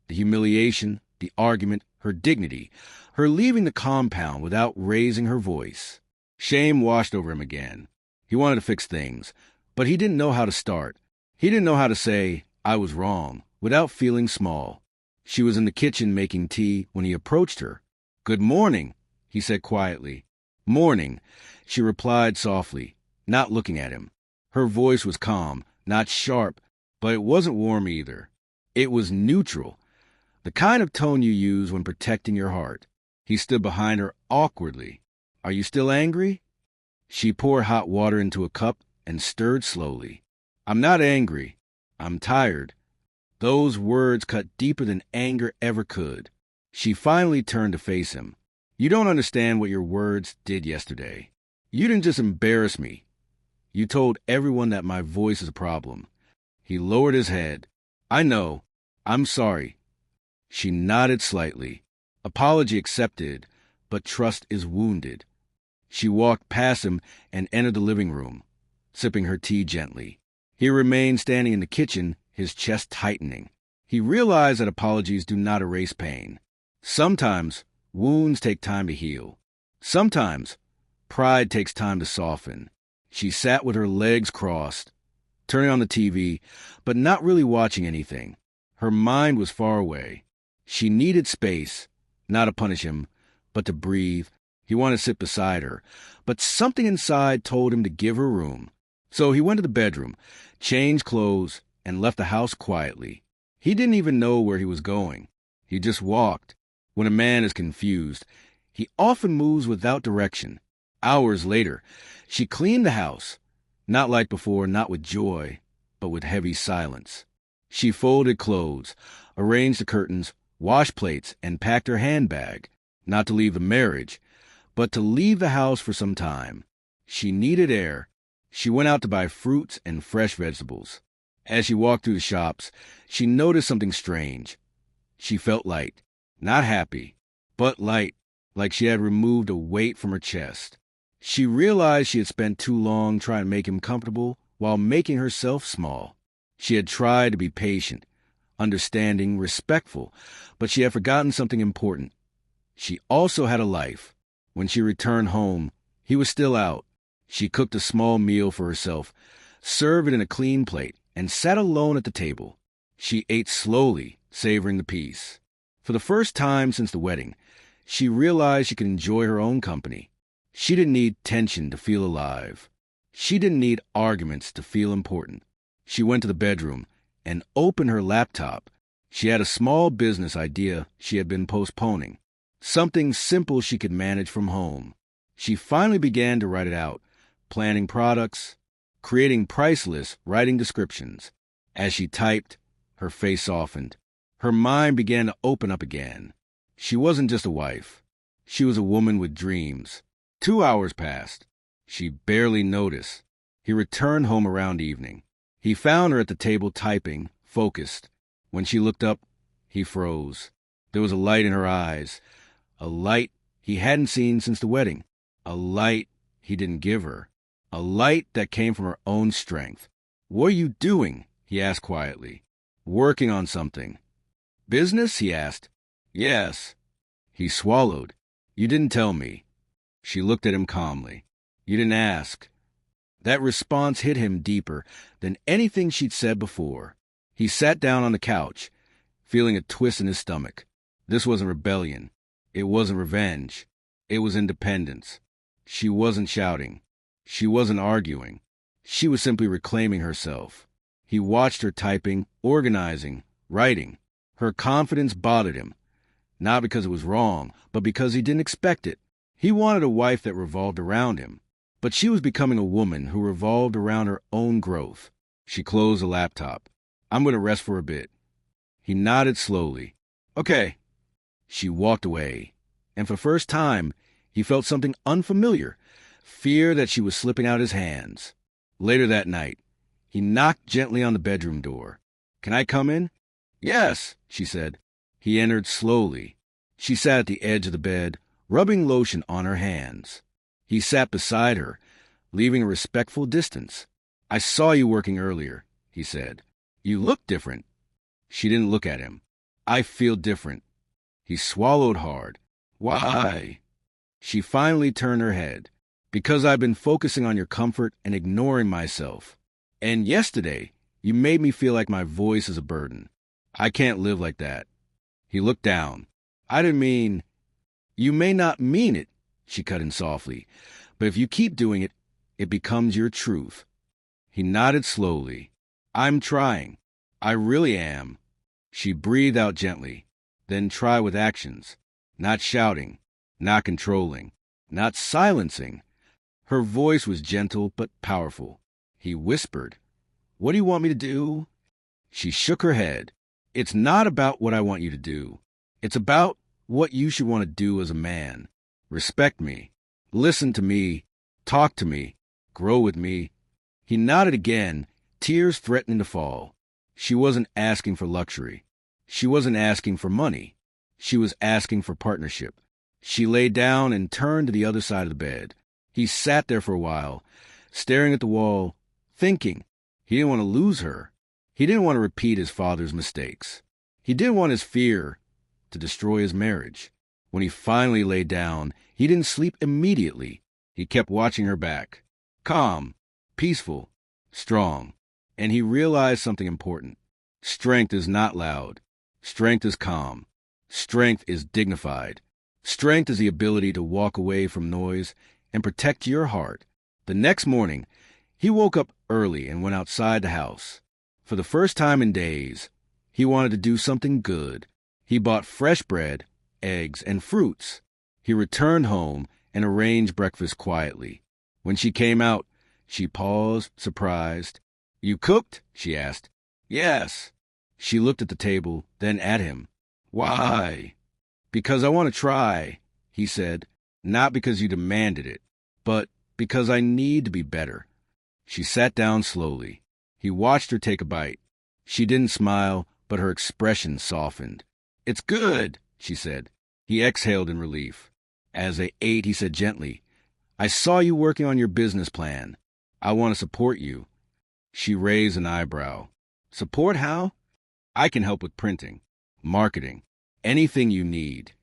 The humiliation, the argument, her dignity, her leaving the compound without raising her voice. Shame washed over him again. He wanted to fix things, but he didn't know how to start. He didn't know how to say, "I was wrong," without feeling small. She was in the kitchen making tea when he approached her. "Good morning," he said quietly. "Morning," she replied softly, not looking at him. Her voice was calm, not sharp, but it wasn't warm either. It was neutral, the kind of tone you use when protecting your heart. He stood behind her awkwardly. "Are you still angry?" She poured hot water into a cup and stirred slowly. "I'm not angry. I'm tired." Those words cut deeper than anger ever could. She finally turned to face him. "You don't understand what your words did yesterday. You didn't just embarrass me. You told everyone that my voice is a problem." He lowered his head. "I know. I'm sorry." She nodded slightly. Apology accepted, but trust is wounded. She walked past him and entered the living room, sipping her tea gently. He remained standing in the kitchen, his chest tightening. He realized that apologies do not erase pain. Sometimes wounds take time to heal. Sometimes pride takes time to soften. She sat with her legs crossed, turning on the TV, but not really watching anything. Her mind was far away. She needed space, not to punish him, but to breathe. He wanted to sit beside her, but something inside told him to give her room. So he went to the bedroom, changed clothes, and left the house quietly. He didn't even know where he was going. He just walked. When a man is confused, he often moves without direction. Hours later, she cleaned the house, not like before, not with joy, but with heavy silence. She folded clothes, arranged the curtains, washed plates, and packed her handbag, not to leave the marriage, but to leave the house for some time. She needed air. She went out to buy fruits and fresh vegetables. As she walked through the shops, she noticed something strange. She felt light, not happy, but light, like she had removed a weight from her chest. She realized she had spent too long trying to make him comfortable while making herself small. She had tried to be patient, understanding, respectful, but she had forgotten something important. She also had a life. When she returned home, he was still out. She cooked a small meal for herself, served it in a clean plate, and sat alone at the table. She ate slowly, savoring the peace. For the first time since the wedding, she realized she could enjoy her own company. She didn't need tension to feel alive. She didn't need arguments to feel important. She went to the bedroom and opened her laptop. She had a small business idea she had been postponing, something simple she could manage from home. She finally began to write it out, planning products, creating price lists, writing descriptions. As she typed, her face softened. Her mind began to open up again. She wasn't just a wife. She was a woman with dreams. 2 hours passed. She barely noticed. He returned home around evening. He found her at the table typing, focused. When she looked up, he froze. There was a light in her eyes, a light he hadn't seen since the wedding, a light he didn't give her, a light that came from her own strength. "What are you doing?" he asked quietly. "Working on something." "Business?" he asked. "Yes." He swallowed. "You didn't tell me." She looked at him calmly. "You didn't ask." That response hit him deeper than anything she'd said before. He sat down on the couch, feeling a twist in his stomach. This wasn't rebellion. It wasn't revenge. It was independence. She wasn't shouting. She wasn't arguing. She was simply reclaiming herself. He watched her typing, organizing, writing. Her confidence bothered him, not because it was wrong, but because he didn't expect it. He wanted a wife that revolved around him, but she was becoming a woman who revolved around her own growth. She closed the laptop. "I'm going to rest for a bit." He nodded slowly. "Okay." She walked away, and for the first time, he felt something unfamiliar, fear that she was slipping out his hands. Later that night, he knocked gently on the bedroom door. "Can I come in?" "Yes," she said. He entered slowly. She sat at the edge of the bed, rubbing lotion on her hands. He sat beside her, leaving a respectful distance. "I saw you working earlier," he said. "You look different." She didn't look at him. "I feel different." He swallowed hard. "Why?" She finally turned her head. "Because I've been focusing on your comfort and ignoring myself. And yesterday, you made me feel like my voice is a burden. I can't live like that." He looked down. "I didn't mean—" "You may not mean it," she cut in softly, "but if you keep doing it, it becomes your truth." He nodded slowly. "I'm trying. I really am." She breathed out gently. "Then try with actions. Not shouting, not controlling, not silencing." Her voice was gentle but powerful. He whispered, "What do you want me to do?" She shook her head. "It's not about what I want you to do. It's about what you should want to do as a man. Respect me. Listen to me. Talk to me. Grow with me." He nodded again, tears threatening to fall. She wasn't asking for luxury. She wasn't asking for money. She was asking for partnership. She lay down and turned to the other side of the bed. He sat there for a while, staring at the wall, thinking. He didn't want to lose her. He didn't want to repeat his father's mistakes. He didn't want his fear to destroy his marriage. When he finally lay down, he didn't sleep immediately. He kept watching her back. Calm, peaceful, strong. And he realized something important. Strength is not loud. Strength is calm. Strength is dignified. Strength is the ability to walk away from noise and protect your heart. The next morning, he woke up early and went outside the house. For the first time in days, he wanted to do something good. He bought fresh bread, eggs, and fruits. He returned home and arranged breakfast quietly. When she came out, she paused, surprised. "You cooked?" she asked. "Yes." She looked at the table, then at him. "Why?" "Because I want to try," he said. "Not because you demanded it, but because I need to be better." She sat down slowly. He watched her take a bite. She didn't smile, but her expression softened. "It's good," she said. He exhaled in relief. As they ate, he said gently, "I saw you working on your business plan. I want to support you." She raised an eyebrow. "Support how?" "I can help with printing, marketing, anything you need."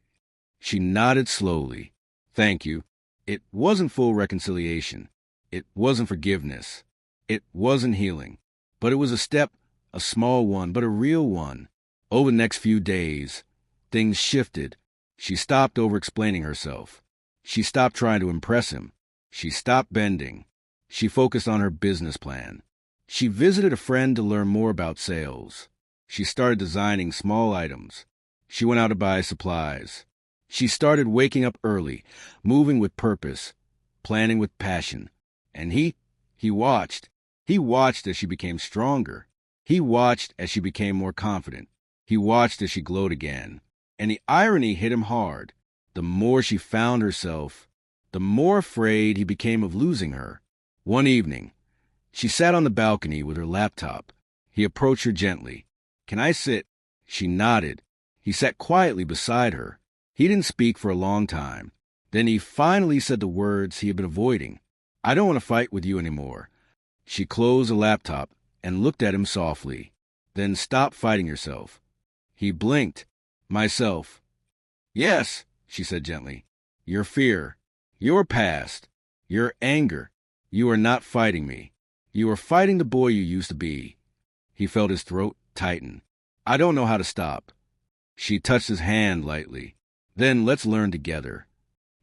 She nodded slowly. "Thank you." It wasn't full reconciliation. It wasn't forgiveness. It wasn't healing. But it was a step, a small one, but a real one. Over the next few days, things shifted. She stopped over-explaining herself. She stopped trying to impress him. She stopped bending. She focused on her business plan. She visited a friend to learn more about sales. She started designing small items. She went out to buy supplies. She started waking up early, moving with purpose, planning with passion. And he watched. He watched as she became stronger. He watched as she became more confident. He watched as she glowed again, and the irony hit him hard. The more she found herself, the more afraid he became of losing her. One evening, she sat on the balcony with her laptop. He approached her gently. "Can I sit?" She nodded. He sat quietly beside her. He didn't speak for a long time. Then he finally said the words he had been avoiding. "I don't want to fight with you anymore." She closed the laptop and looked at him softly. "Then stop fighting yourself." He blinked. "Myself." "Yes," she said gently. "Your fear, your past, your anger. You are not fighting me. You are fighting the boy you used to be." He felt his throat tighten. "I don't know how to stop." She touched his hand lightly. "Then let's learn together."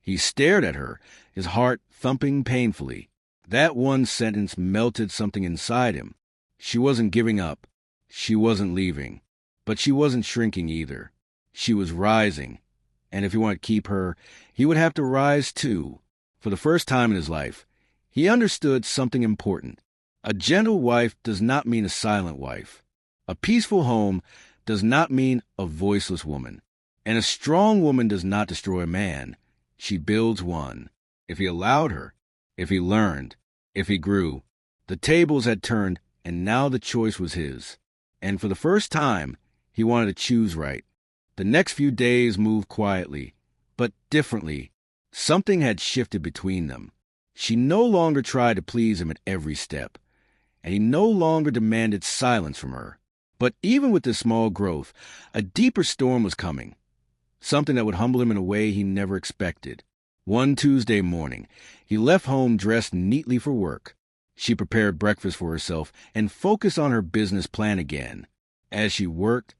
He stared at her, his heart thumping painfully. That one sentence melted something inside him. She wasn't giving up. She wasn't leaving. But she wasn't shrinking either. She was rising. And if he wanted to keep her, he would have to rise too. For the first time in his life, he understood something important. A gentle wife does not mean a silent wife. A peaceful home does not mean a voiceless woman. And a strong woman does not destroy a man. She builds one. If he allowed her, if he learned, if he grew. The tables had turned, and now the choice was his. And for the first time, he wanted to choose right. The next few days moved quietly, but differently. Something had shifted between them. She no longer tried to please him at every step, and he no longer demanded silence from her. But even with this small growth, a deeper storm was coming. Something that would humble him in a way he never expected. One Tuesday morning, he left home dressed neatly for work. She prepared breakfast for herself and focused on her business plan again. As she worked,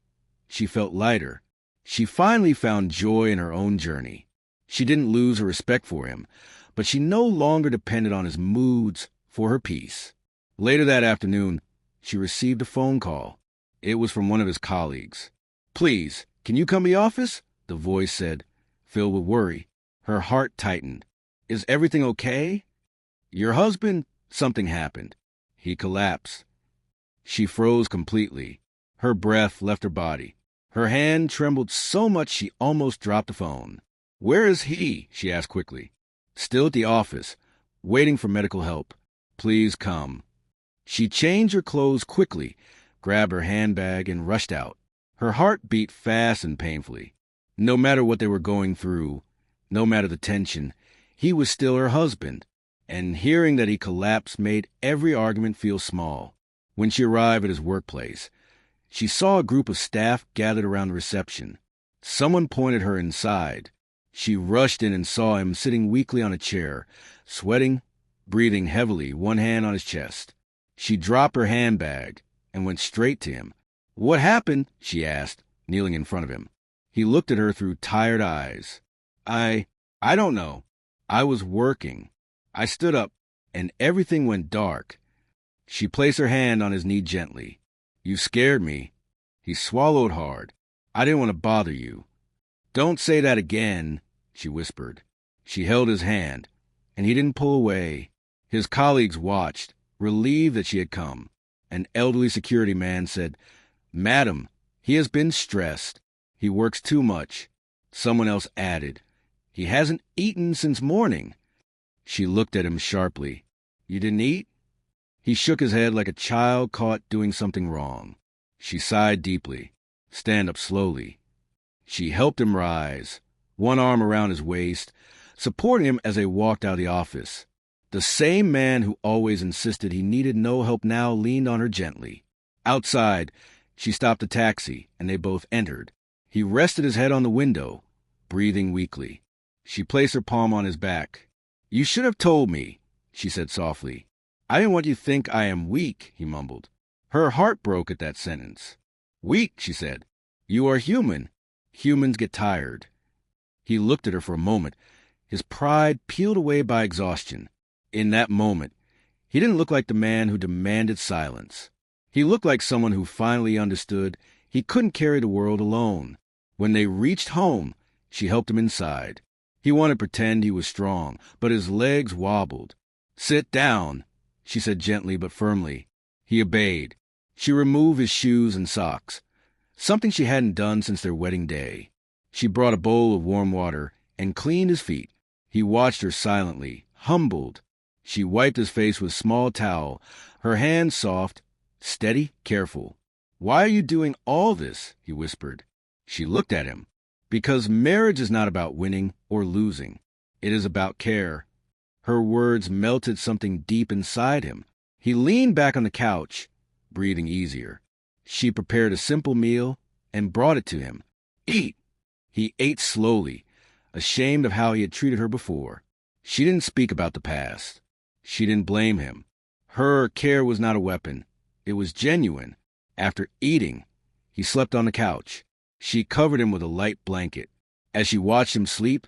she felt lighter. She finally found joy in her own journey. She didn't lose her respect for him, but she no longer depended on his moods for her peace. Later that afternoon, she received a phone call. It was from one of his colleagues. "Please, can you come to the office?" the voice said, filled with worry. Her heart tightened. "Is everything okay?" "Your husband..." Something happened. He collapsed. She froze completely. Her breath left her body. Her hand trembled so much she almost dropped the phone. "Where is he?" she asked quickly. "Still at the office, waiting for medical help. Please come." She changed her clothes quickly, grabbed her handbag, and rushed out. Her heart beat fast and painfully. No matter what they were going through, no matter the tension, he was still her husband. And hearing that he collapsed made every argument feel small. When she arrived at his workplace, she saw a group of staff gathered around the reception. Someone pointed her inside. She rushed in and saw him sitting weakly on a chair, sweating, breathing heavily, one hand on his chest. She dropped her handbag and went straight to him. "What happened?" she asked, kneeling in front of him. He looked at her through tired eyes. I don't know. I was working. I stood up, and everything went dark." She placed her hand on his knee gently. "You scared me." He swallowed hard. "I didn't want to bother you." "Don't say that again," she whispered. She held his hand, and he didn't pull away. His colleagues watched, relieved that she had come. An elderly security man said, "Madam, he has been stressed. He works too much." Someone else added, "He hasn't eaten since morning." She looked at him sharply. "You didn't eat?" He shook his head like a child caught doing something wrong. She sighed deeply. "Stand up slowly." She helped him rise, one arm around his waist, supporting him as they walked out of the office. The same man who always insisted he needed no help now leaned on her gently. Outside, she stopped a taxi, and they both entered. He rested his head on the window, breathing weakly. She placed her palm on his back. "You should have told me," she said softly. "I didn't want you to think I am weak," he mumbled. Her heart broke at that sentence. "Weak," she said. "You are human. Humans get tired." He looked at her for a moment, his pride peeled away by exhaustion. In that moment, he didn't look like the man who demanded silence. He looked like someone who finally understood he couldn't carry the world alone. When they reached home, she helped him inside. He wanted to pretend he was strong, but his legs wobbled. "Sit down," she said gently but firmly. He obeyed. She removed his shoes and socks. something she hadn't done since their wedding day. She brought a bowl of warm water and cleaned his feet. He watched her silently, humbled. She wiped his face with a small towel, her hands soft, steady, careful. "Why are you doing all this?" he whispered. She looked at him. "Because marriage is not about winning or losing. It is about care." Her words melted something deep inside him. He leaned back on the couch, breathing easier. She prepared a simple meal and brought it to him. "Eat." He ate slowly, ashamed of how he had treated her before. She didn't speak about the past. She didn't blame him. Her care was not a weapon. It was genuine. After eating, he slept on the couch. She covered him with a light blanket. As she watched him sleep,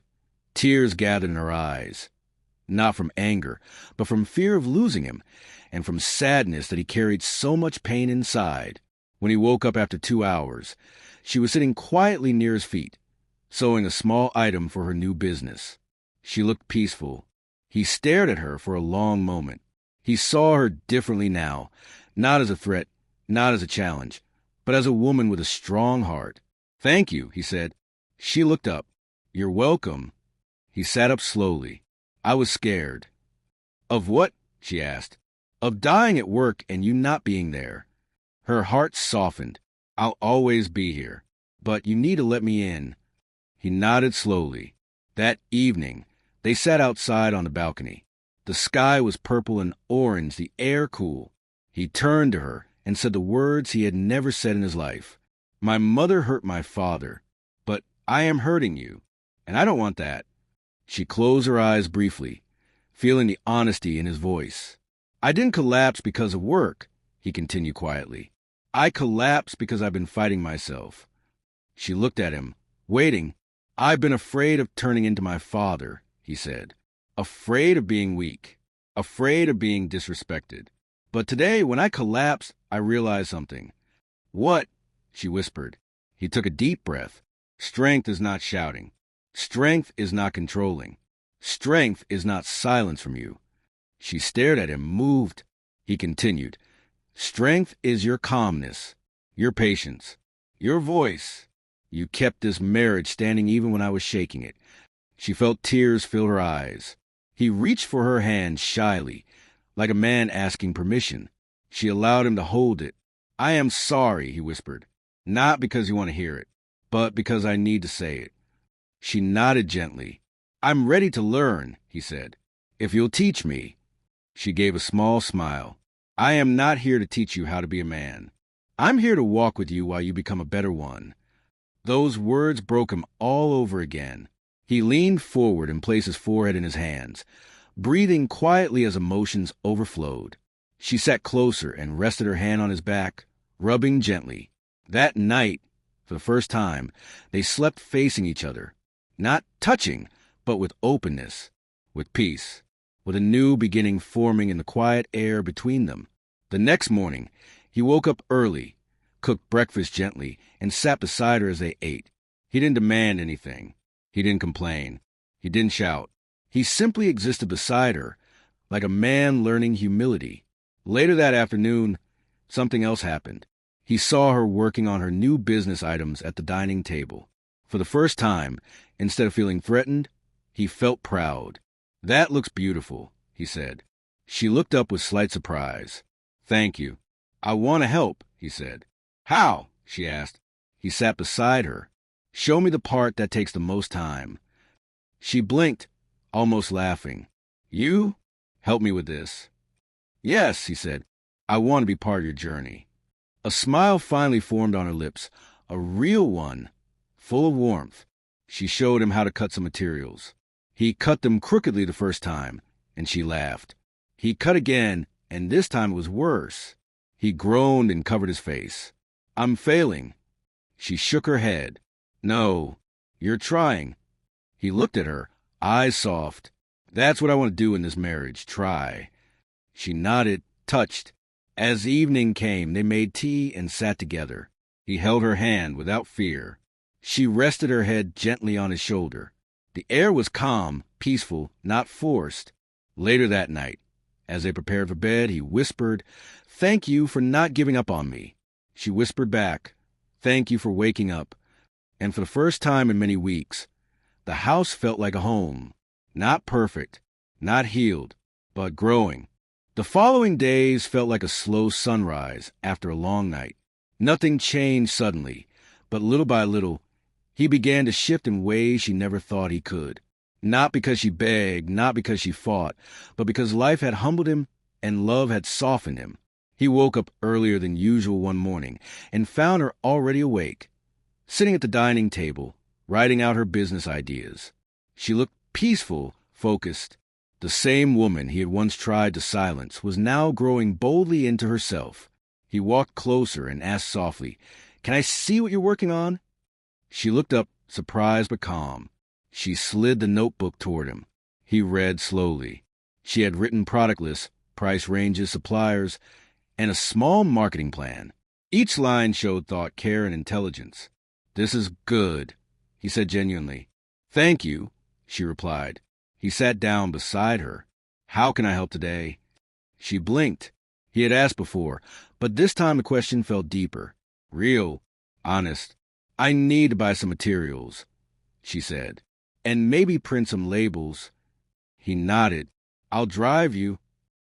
tears gathered in her eyes. Not from anger, but from fear of losing him, and from sadness that he carried so much pain inside. When he woke up after 2 hours, she was sitting quietly near his feet, sewing a small item for her new business. She looked peaceful. He stared at her for a long moment. He saw her differently now, not as a threat, not as a challenge, but as a woman with a strong heart. "Thank you," he said. She looked up. "You're welcome." He sat up slowly. "I was scared." "Of what?" she asked. "Of dying at work and you not being there." Her heart softened. "I'll always be here, but you need to let me in." He nodded slowly. That evening, they sat outside on the balcony. The sky was purple and orange, the air cool. He turned to her and said the words he had never said in his life. "My mother hurt my father, but I am hurting you, and I don't want that." She closed her eyes briefly, feeling the honesty in his voice. "I didn't collapse because of work," he continued quietly. "I collapsed because I've been fighting myself." She looked at him, waiting. "I've been afraid of turning into my father," he said. "Afraid of being weak. Afraid of being disrespected. But today, when I collapsed, I realized something." "What?" she whispered. He took a deep breath. "Strength is not shouting. Strength is not controlling. Strength is not silence from you." She stared at him, moved. He continued. "Strength is your calmness, your patience, your voice. You kept this marriage standing even when I was shaking it." She felt tears fill her eyes. He reached for her hand shyly, like a man asking permission. She allowed him to hold it. "I am sorry," he whispered. "Not because you want to hear it, but because I need to say it." She nodded gently. "I'm ready to learn," he said. "If you'll teach me." She gave a small smile. "I am not here to teach you how to be a man. I'm here to walk with you while you become a better one." Those words broke him all over again. He leaned forward and placed his forehead in his hands, breathing quietly as emotions overflowed. She sat closer and rested her hand on his back, rubbing gently. That night, for the first time, they slept facing each other, not touching, but with openness, with peace, with a new beginning forming in the quiet air between them. The next morning, he woke up early, cooked breakfast gently, and sat beside her as they ate. He didn't demand anything. He didn't complain. He didn't shout. He simply existed beside her, like a man learning humility. Later that afternoon, something else happened. He saw her working on her new business items at the dining table. For the first time, instead of feeling threatened, he felt proud. "That looks beautiful," he said. She looked up with slight surprise. "Thank you." "I want to help," he said. "How?" she asked. He sat beside her. "Show me the part that takes the most time." She blinked, almost laughing. "You? Help me with this." "Yes," he said. "I want to be part of your journey." A smile finally formed on her lips, a real one, full of warmth. She showed him how to cut some materials. He cut them crookedly the first time, and she laughed. He cut again, and this time it was worse. He groaned and covered his face. "I'm failing." She shook her head. "No, you're trying." He looked at her, eyes soft. "That's what I want to do in this marriage, try." She nodded, touched. As evening came, they made tea and sat together. He held her hand without fear. She rested her head gently on his shoulder. The air was calm, peaceful, not forced. Later that night, as they prepared for bed, he whispered, "Thank you for not giving up on me." She whispered back, Thank you for waking up. And for the first time in many weeks, the house felt like a home. Not perfect, not healed, but growing. The following days felt like a slow sunrise after a long night. Nothing changed suddenly, but little by little, he began to shift in ways she never thought he could. Not because she begged, not because she fought, but because life had humbled him and love had softened him. He woke up earlier than usual one morning and found her already awake, sitting at the dining table, writing out her business ideas. She looked peaceful, focused. The same woman he had once tried to silence was now growing boldly into herself. He walked closer and asked softly, "Can I see what you're working on?" She looked up, surprised but calm. She slid the notebook toward him. He read slowly. She had written product lists, price ranges, suppliers, and a small marketing plan. Each line showed thought, care, and intelligence. "This is good," he said genuinely. "Thank you," she replied. He sat down beside her. "How can I help today?" She blinked. He had asked before, but this time the question felt deeper. Real, honest. "I need to buy some materials," she said, "and maybe print some labels." He nodded. "I'll drive you."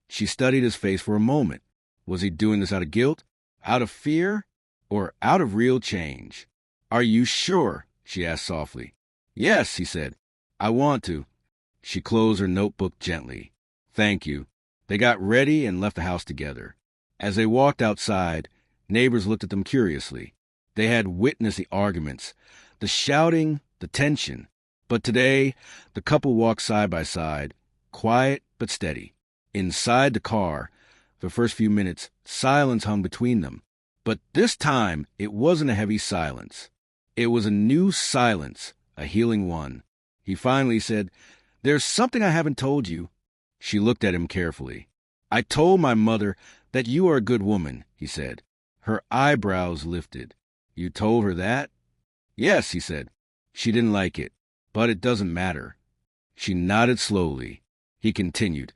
She studied his face for a moment. Was he doing this out of guilt, out of fear, or out of real change? "Are you sure?" she asked softly. "Yes," he said. "I want to." She closed her notebook gently. "Thank you." They got ready and left the house together. As they walked outside, neighbors looked at them curiously. They had witnessed the arguments, the shouting, the tension. But today, the couple walked side by side, quiet but steady. Inside the car, the first few minutes, silence hung between them. But this time, it wasn't a heavy silence. It was a new silence, a healing one. He finally said, "There's something I haven't told you." She looked at him carefully. "I told my mother that you are a good woman," he said. Her eyebrows lifted. "You told her that?" "Yes," he said. She didn't like it, but it doesn't matter. She nodded slowly. He continued,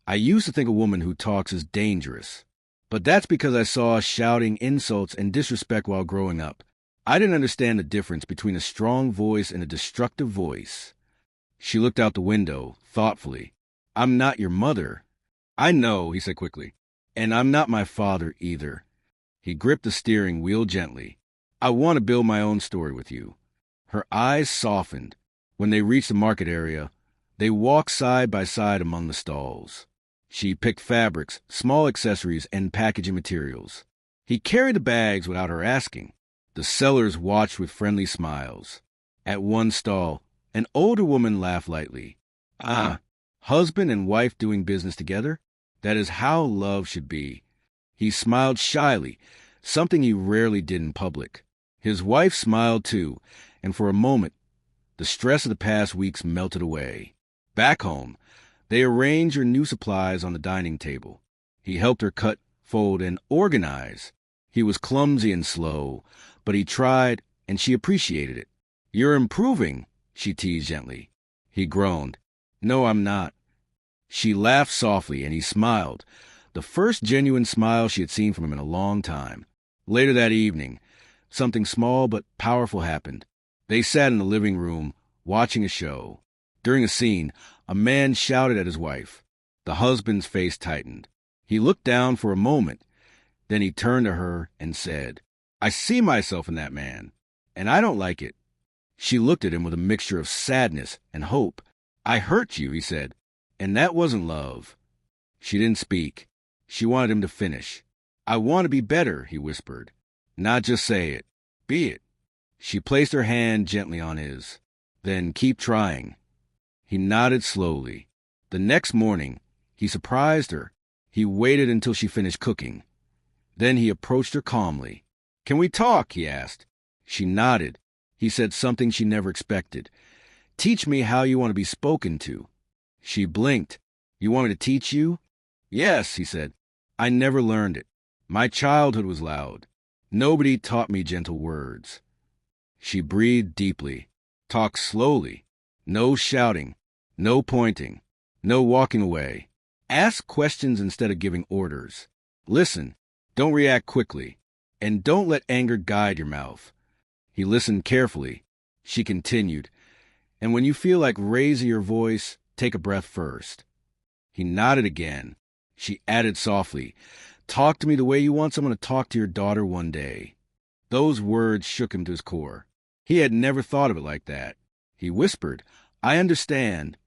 "I used to think a woman who talks is dangerous, but that's because I saw shouting insults and disrespect while growing up. I didn't understand the difference between a strong voice and a destructive voice." She looked out the window, thoughtfully. "I'm not your mother." "I know," he said quickly. "And I'm not my father either." He gripped the steering wheel gently. "I want to build my own story with you." Her eyes softened. When they reached the market area, they walked side by side among the stalls. She picked fabrics, small accessories, and packaging materials. He carried the bags without her asking. The sellers watched with friendly smiles. At one stall, an older woman laughed lightly. "Ah, husband and wife doing business together? That is how love should be." He smiled shyly, something he rarely did in public. His wife smiled too, and for a moment, the stress of the past weeks melted away. Back home, they arranged her new supplies on the dining table. He helped her cut, fold, and organize. He was clumsy and slow, but he tried, and she appreciated it. "You're improving," she teased gently. He groaned. "No, I'm not." She laughed softly, and he smiled, the first genuine smile she had seen from him in a long time. Later that evening, something small but powerful happened. They sat in the living room, watching a show. During a scene, a man shouted at his wife. The husband's face tightened. He looked down for a moment. Then he turned to her and said, "I see myself in that man, and I don't like it." She looked at him with a mixture of sadness and hope. "I hurt you," he said, "and that wasn't love." She didn't speak. She wanted him to finish. "I want to be better," he whispered. "Not just say it. Be it." She placed her hand gently on his. "Then keep trying." He nodded slowly. The next morning, he surprised her. He waited until she finished cooking. Then he approached her calmly. "Can we talk?" he asked. She nodded. He said something she never expected. "Teach me how you want to be spoken to." She blinked. "You want me to teach you?" "Yes," he said. "I never learned it. My childhood was loud. Nobody taught me gentle words." She breathed deeply. "Talk slowly. No shouting. No pointing. No walking away. Ask questions instead of giving orders. Listen. Don't react quickly. And don't let anger guide your mouth. He listened carefully. She continued, and when you feel like raising your voice, take a breath first. He nodded again. She added softly, talk to me the way you want someone to talk to your daughter one day. Those words shook him to his core. He had never thought of it like that. He whispered, I understand.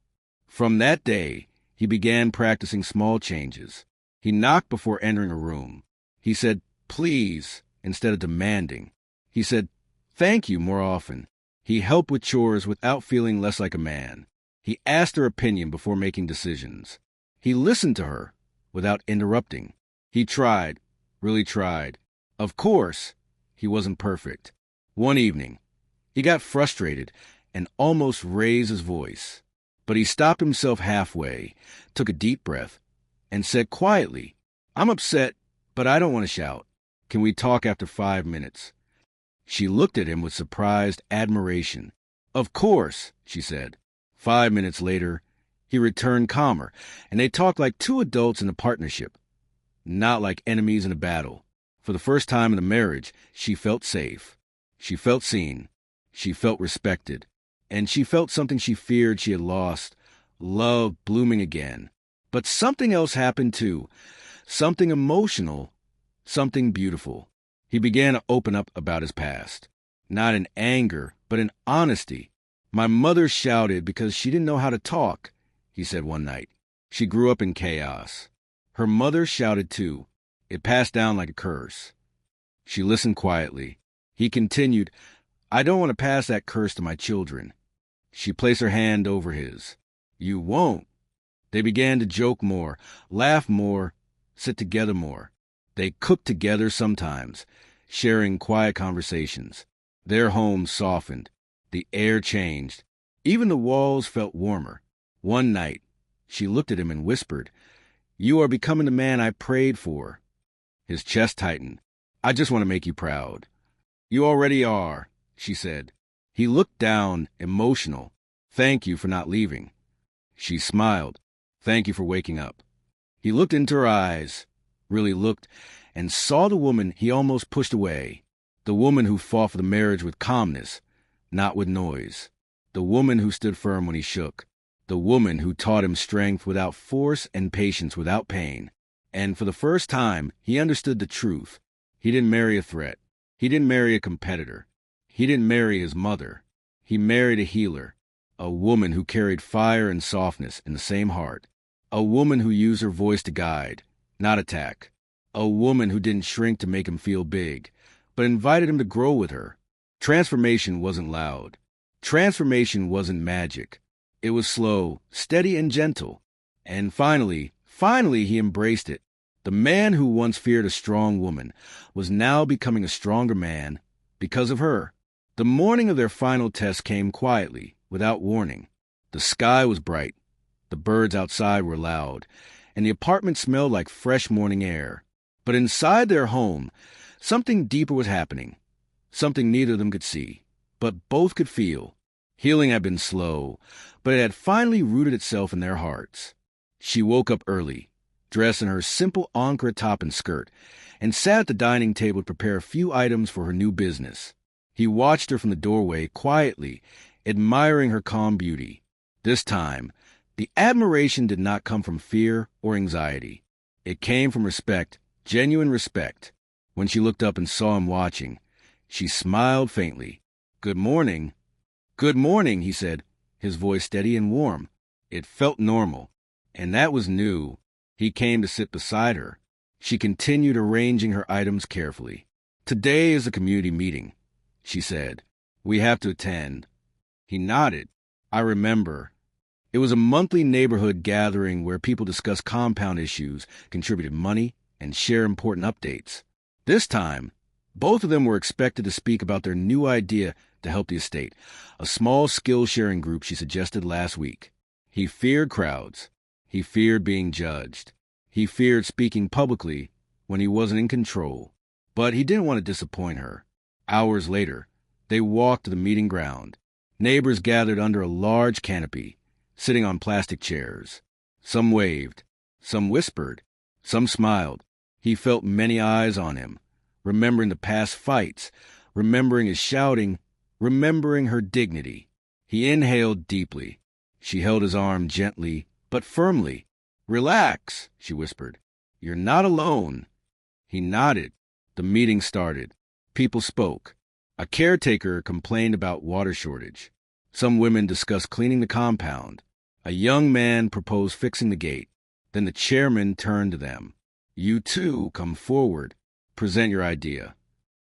From that day, he began practicing small changes. He knocked before entering a room. He said, please, instead of demanding. He said, thank you more often. He helped with chores without feeling less like a man. He asked her opinion before making decisions. He listened to her without interrupting. He tried, really tried. Of course, he wasn't perfect. One evening, he got frustrated and almost raised his voice. But he stopped himself halfway, took a deep breath, and said quietly, I'm upset, but I don't want to shout. Can we talk after 5 minutes? She looked at him with surprised admiration. Of course, she said. 5 minutes later, he returned calmer, and they talked like two adults in a partnership, not like enemies in a battle. For the first time in the marriage, she felt safe. She felt seen. She felt respected. And she felt something she feared she had lost, love blooming again. But something else happened too, something emotional, something beautiful. He began to open up about his past, not in anger, but in honesty. My mother shouted because she didn't know how to talk, he said one night. She grew up in chaos. Her mother shouted too. It passed down like a curse. She listened quietly. He continued, I don't want to pass that curse to my children. She placed her hand over his. You won't. They began to joke more, laugh more, sit together more. They cooked together sometimes, sharing quiet conversations. Their home softened. The air changed. Even the walls felt warmer. One night, she looked at him and whispered, You are becoming the man I prayed for. His chest tightened. I just want to make you proud. You already are, she said. He looked down, emotional. Thank you for not leaving. She smiled. Thank you for waking up. He looked into her eyes, really looked, and saw the woman he almost pushed away. The woman who fought for the marriage with calmness, not with noise. The woman who stood firm when he shook. The woman who taught him strength without force and patience without pain. And for the first time, he understood the truth. He didn't marry a threat. He didn't marry a competitor. He didn't marry his mother. He married a healer, a woman who carried fire and softness in the same heart, a woman who used her voice to guide, not attack, a woman who didn't shrink to make him feel big, but invited him to grow with her. Transformation wasn't loud. Transformation wasn't magic. It was slow, steady, and gentle. And finally, he embraced it. The man who once feared a strong woman was now becoming a stronger man because of her. The morning of their final test came quietly, without warning. The sky was bright, the birds outside were loud, and the apartment smelled like fresh morning air. But inside their home, something deeper was happening, something neither of them could see, but both could feel. Healing had been slow, but it had finally rooted itself in their hearts. She woke up early, dressed in her simple Ankara top and skirt, and sat at the dining table to prepare a few items for her new business. He watched her from the doorway quietly, admiring her calm beauty. This time, the admiration did not come from fear or anxiety. It came from respect, genuine respect. When she looked up and saw him watching, she smiled faintly. Good morning. Good morning, he said, his voice steady and warm. It felt normal, and that was new. He came to sit beside her. She continued arranging her items carefully. Today is a community meeting, she said. We have to attend. He nodded. I remember. It was a monthly neighborhood gathering where people discussed compound issues, contributed money, and shared important updates. This time, both of them were expected to speak about their new idea to help the estate, a small skill-sharing group she suggested last week. He feared crowds. He feared being judged. He feared speaking publicly when he wasn't in control. But he didn't want to disappoint her. Hours later, they walked to the meeting ground. Neighbors gathered under a large canopy, sitting on plastic chairs. Some waved, some whispered, some smiled. He felt many eyes on him, remembering the past fights, remembering his shouting, remembering her dignity. He inhaled deeply. She held his arm gently, but firmly. "Relax," she whispered. "You're not alone." He nodded. The meeting started. People spoke. A caretaker complained about water shortage. Some women discussed cleaning the compound. A young man proposed fixing the gate. Then the chairman turned to them. "You too, come forward. Present your idea."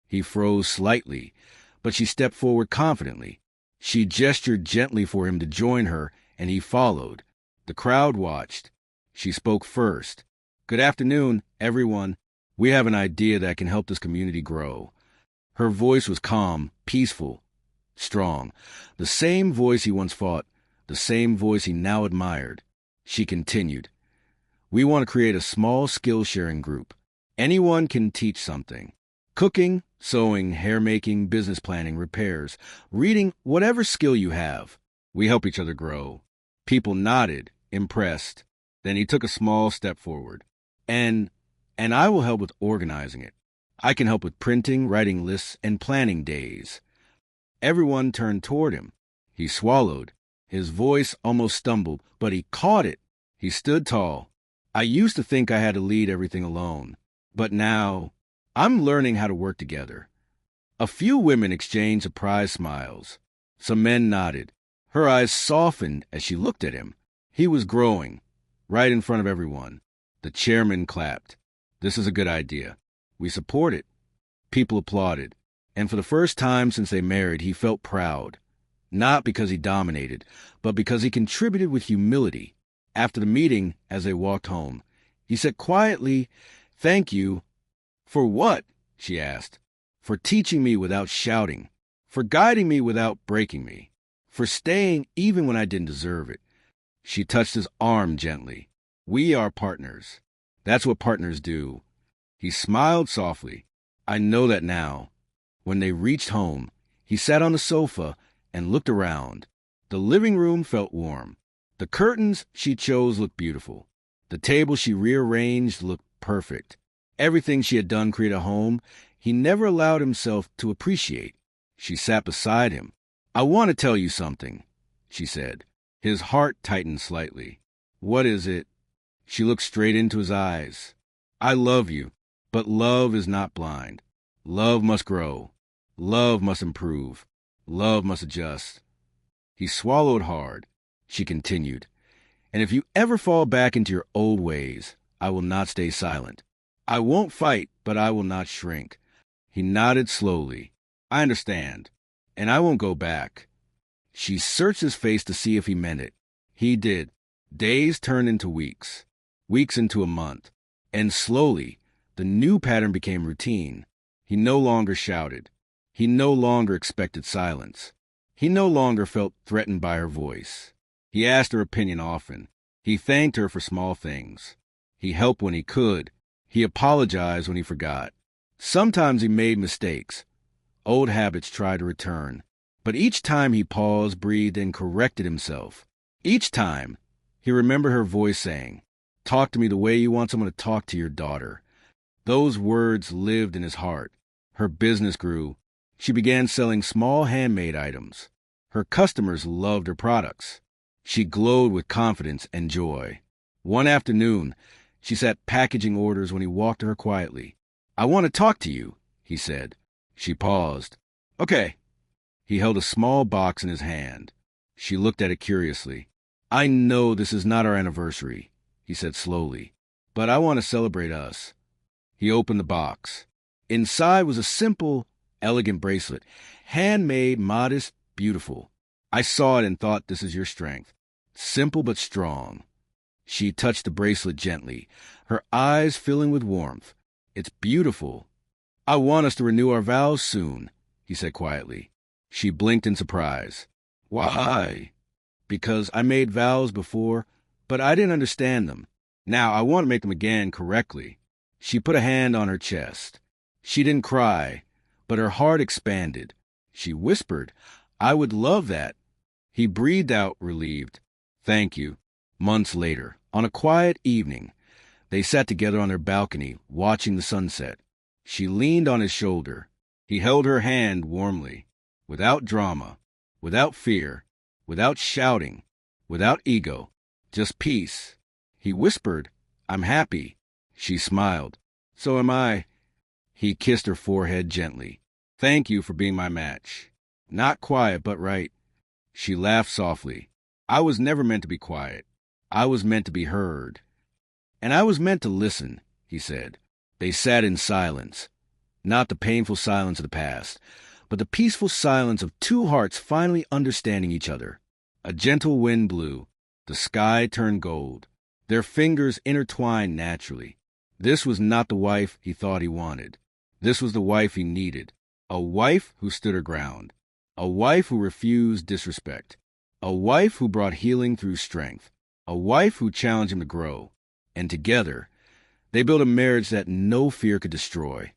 He froze slightly, but she stepped forward confidently. She gestured gently for him to join her, and he followed. The crowd watched. She spoke first. "Good afternoon, everyone. We have an idea that can help this community grow." Her voice was calm, peaceful, strong. The same voice he once fought, the same voice he now admired. She continued. "We want to create a small skill-sharing group. Anyone can teach something. Cooking, sewing, hair making, business planning, repairs, reading, whatever skill you have. We help each other grow." People nodded, impressed. Then he took a small step forward. And I will help with organizing it. I can help with printing, writing lists, and planning days." Everyone turned toward him. He swallowed. His voice almost stumbled, but he caught it. He stood tall. "I used to think I had to lead everything alone. But now, I'm learning how to work together." A few women exchanged surprised smiles. Some men nodded. Her eyes softened as she looked at him. He was growing, right in front of everyone. The chairman clapped. "This is a good idea. We support it." People applauded. And for the first time since they married, he felt proud. Not because he dominated, but because he contributed with humility. After the meeting, as they walked home, he said quietly, "Thank you." "For what?" she asked. "For teaching me without shouting. For guiding me without breaking me. For staying even when I didn't deserve it." She touched his arm gently. "We are partners. That's what partners do." He smiled softly. "I know that now." When they reached home, he sat on the sofa and looked around. The living room felt warm. The curtains she chose looked beautiful. The table she rearranged looked perfect. Everything she had done create a home he never allowed himself to appreciate. She sat beside him. "I want to tell you something," she said. His heart tightened slightly. "What is it?" She looked straight into his eyes. "I love you, but love is not blind. Love must grow. Love must improve. Love must adjust." He swallowed hard. She continued, "And if you ever fall back into your old ways, I will not stay silent. I won't fight, but I will not shrink." He nodded slowly. "I understand, and I won't go back." She searched his face to see if he meant it. He did. Days turned into weeks, weeks into a month, and slowly the new pattern became routine. He no longer shouted. He no longer expected silence. He no longer felt threatened by her voice. He asked her opinion often. He thanked her for small things. He helped when he could. He apologized when he forgot. Sometimes he made mistakes. Old habits tried to return. But each time he paused, breathed, and corrected himself. Each time, he remembered her voice saying, "Talk to me the way you want someone to talk to your daughter." Those words lived in his heart. Her business grew. She began selling small handmade items. Her customers loved her products. She glowed with confidence and joy. One afternoon, she sat packaging orders when he walked to her quietly. "I want to talk to you," he said. She paused. "Okay." He held a small box in his hand. She looked at it curiously. "I know this is not our anniversary," he said slowly, "but I want to celebrate us." He opened the box. Inside was a simple, elegant bracelet. Handmade, modest, beautiful. I saw it and thought, this is your strength. Simple but strong. She touched the bracelet gently, her eyes filling with warmth. "It's beautiful. I want us to renew our vows soon," he said quietly. She blinked in surprise. "Why?" "Because I made vows before, but I didn't understand them. Now I want to make them again correctly." She put a hand on her chest. She didn't cry, but her heart expanded. She whispered, "I would love that." He breathed out, relieved. "Thank you." Months later, on a quiet evening, they sat together on their balcony, watching the sunset. She leaned on his shoulder. He held her hand warmly, without drama, without fear, without shouting, without ego, just peace. He whispered, "I'm happy." She smiled. "So am I." He kissed her forehead gently. "Thank you for being my match. Not quiet, but right." She laughed softly. "I was never meant to be quiet. I was meant to be heard." "And I was meant to listen," he said. They sat in silence. Not the painful silence of the past, but the peaceful silence of two hearts finally understanding each other. A gentle wind blew. The sky turned gold. Their fingers intertwined naturally. This was not the wife he thought he wanted. This was the wife he needed. A wife who stood her ground. A wife who refused disrespect. A wife who brought healing through strength. A wife who challenged him to grow. And together, they built a marriage that no fear could destroy.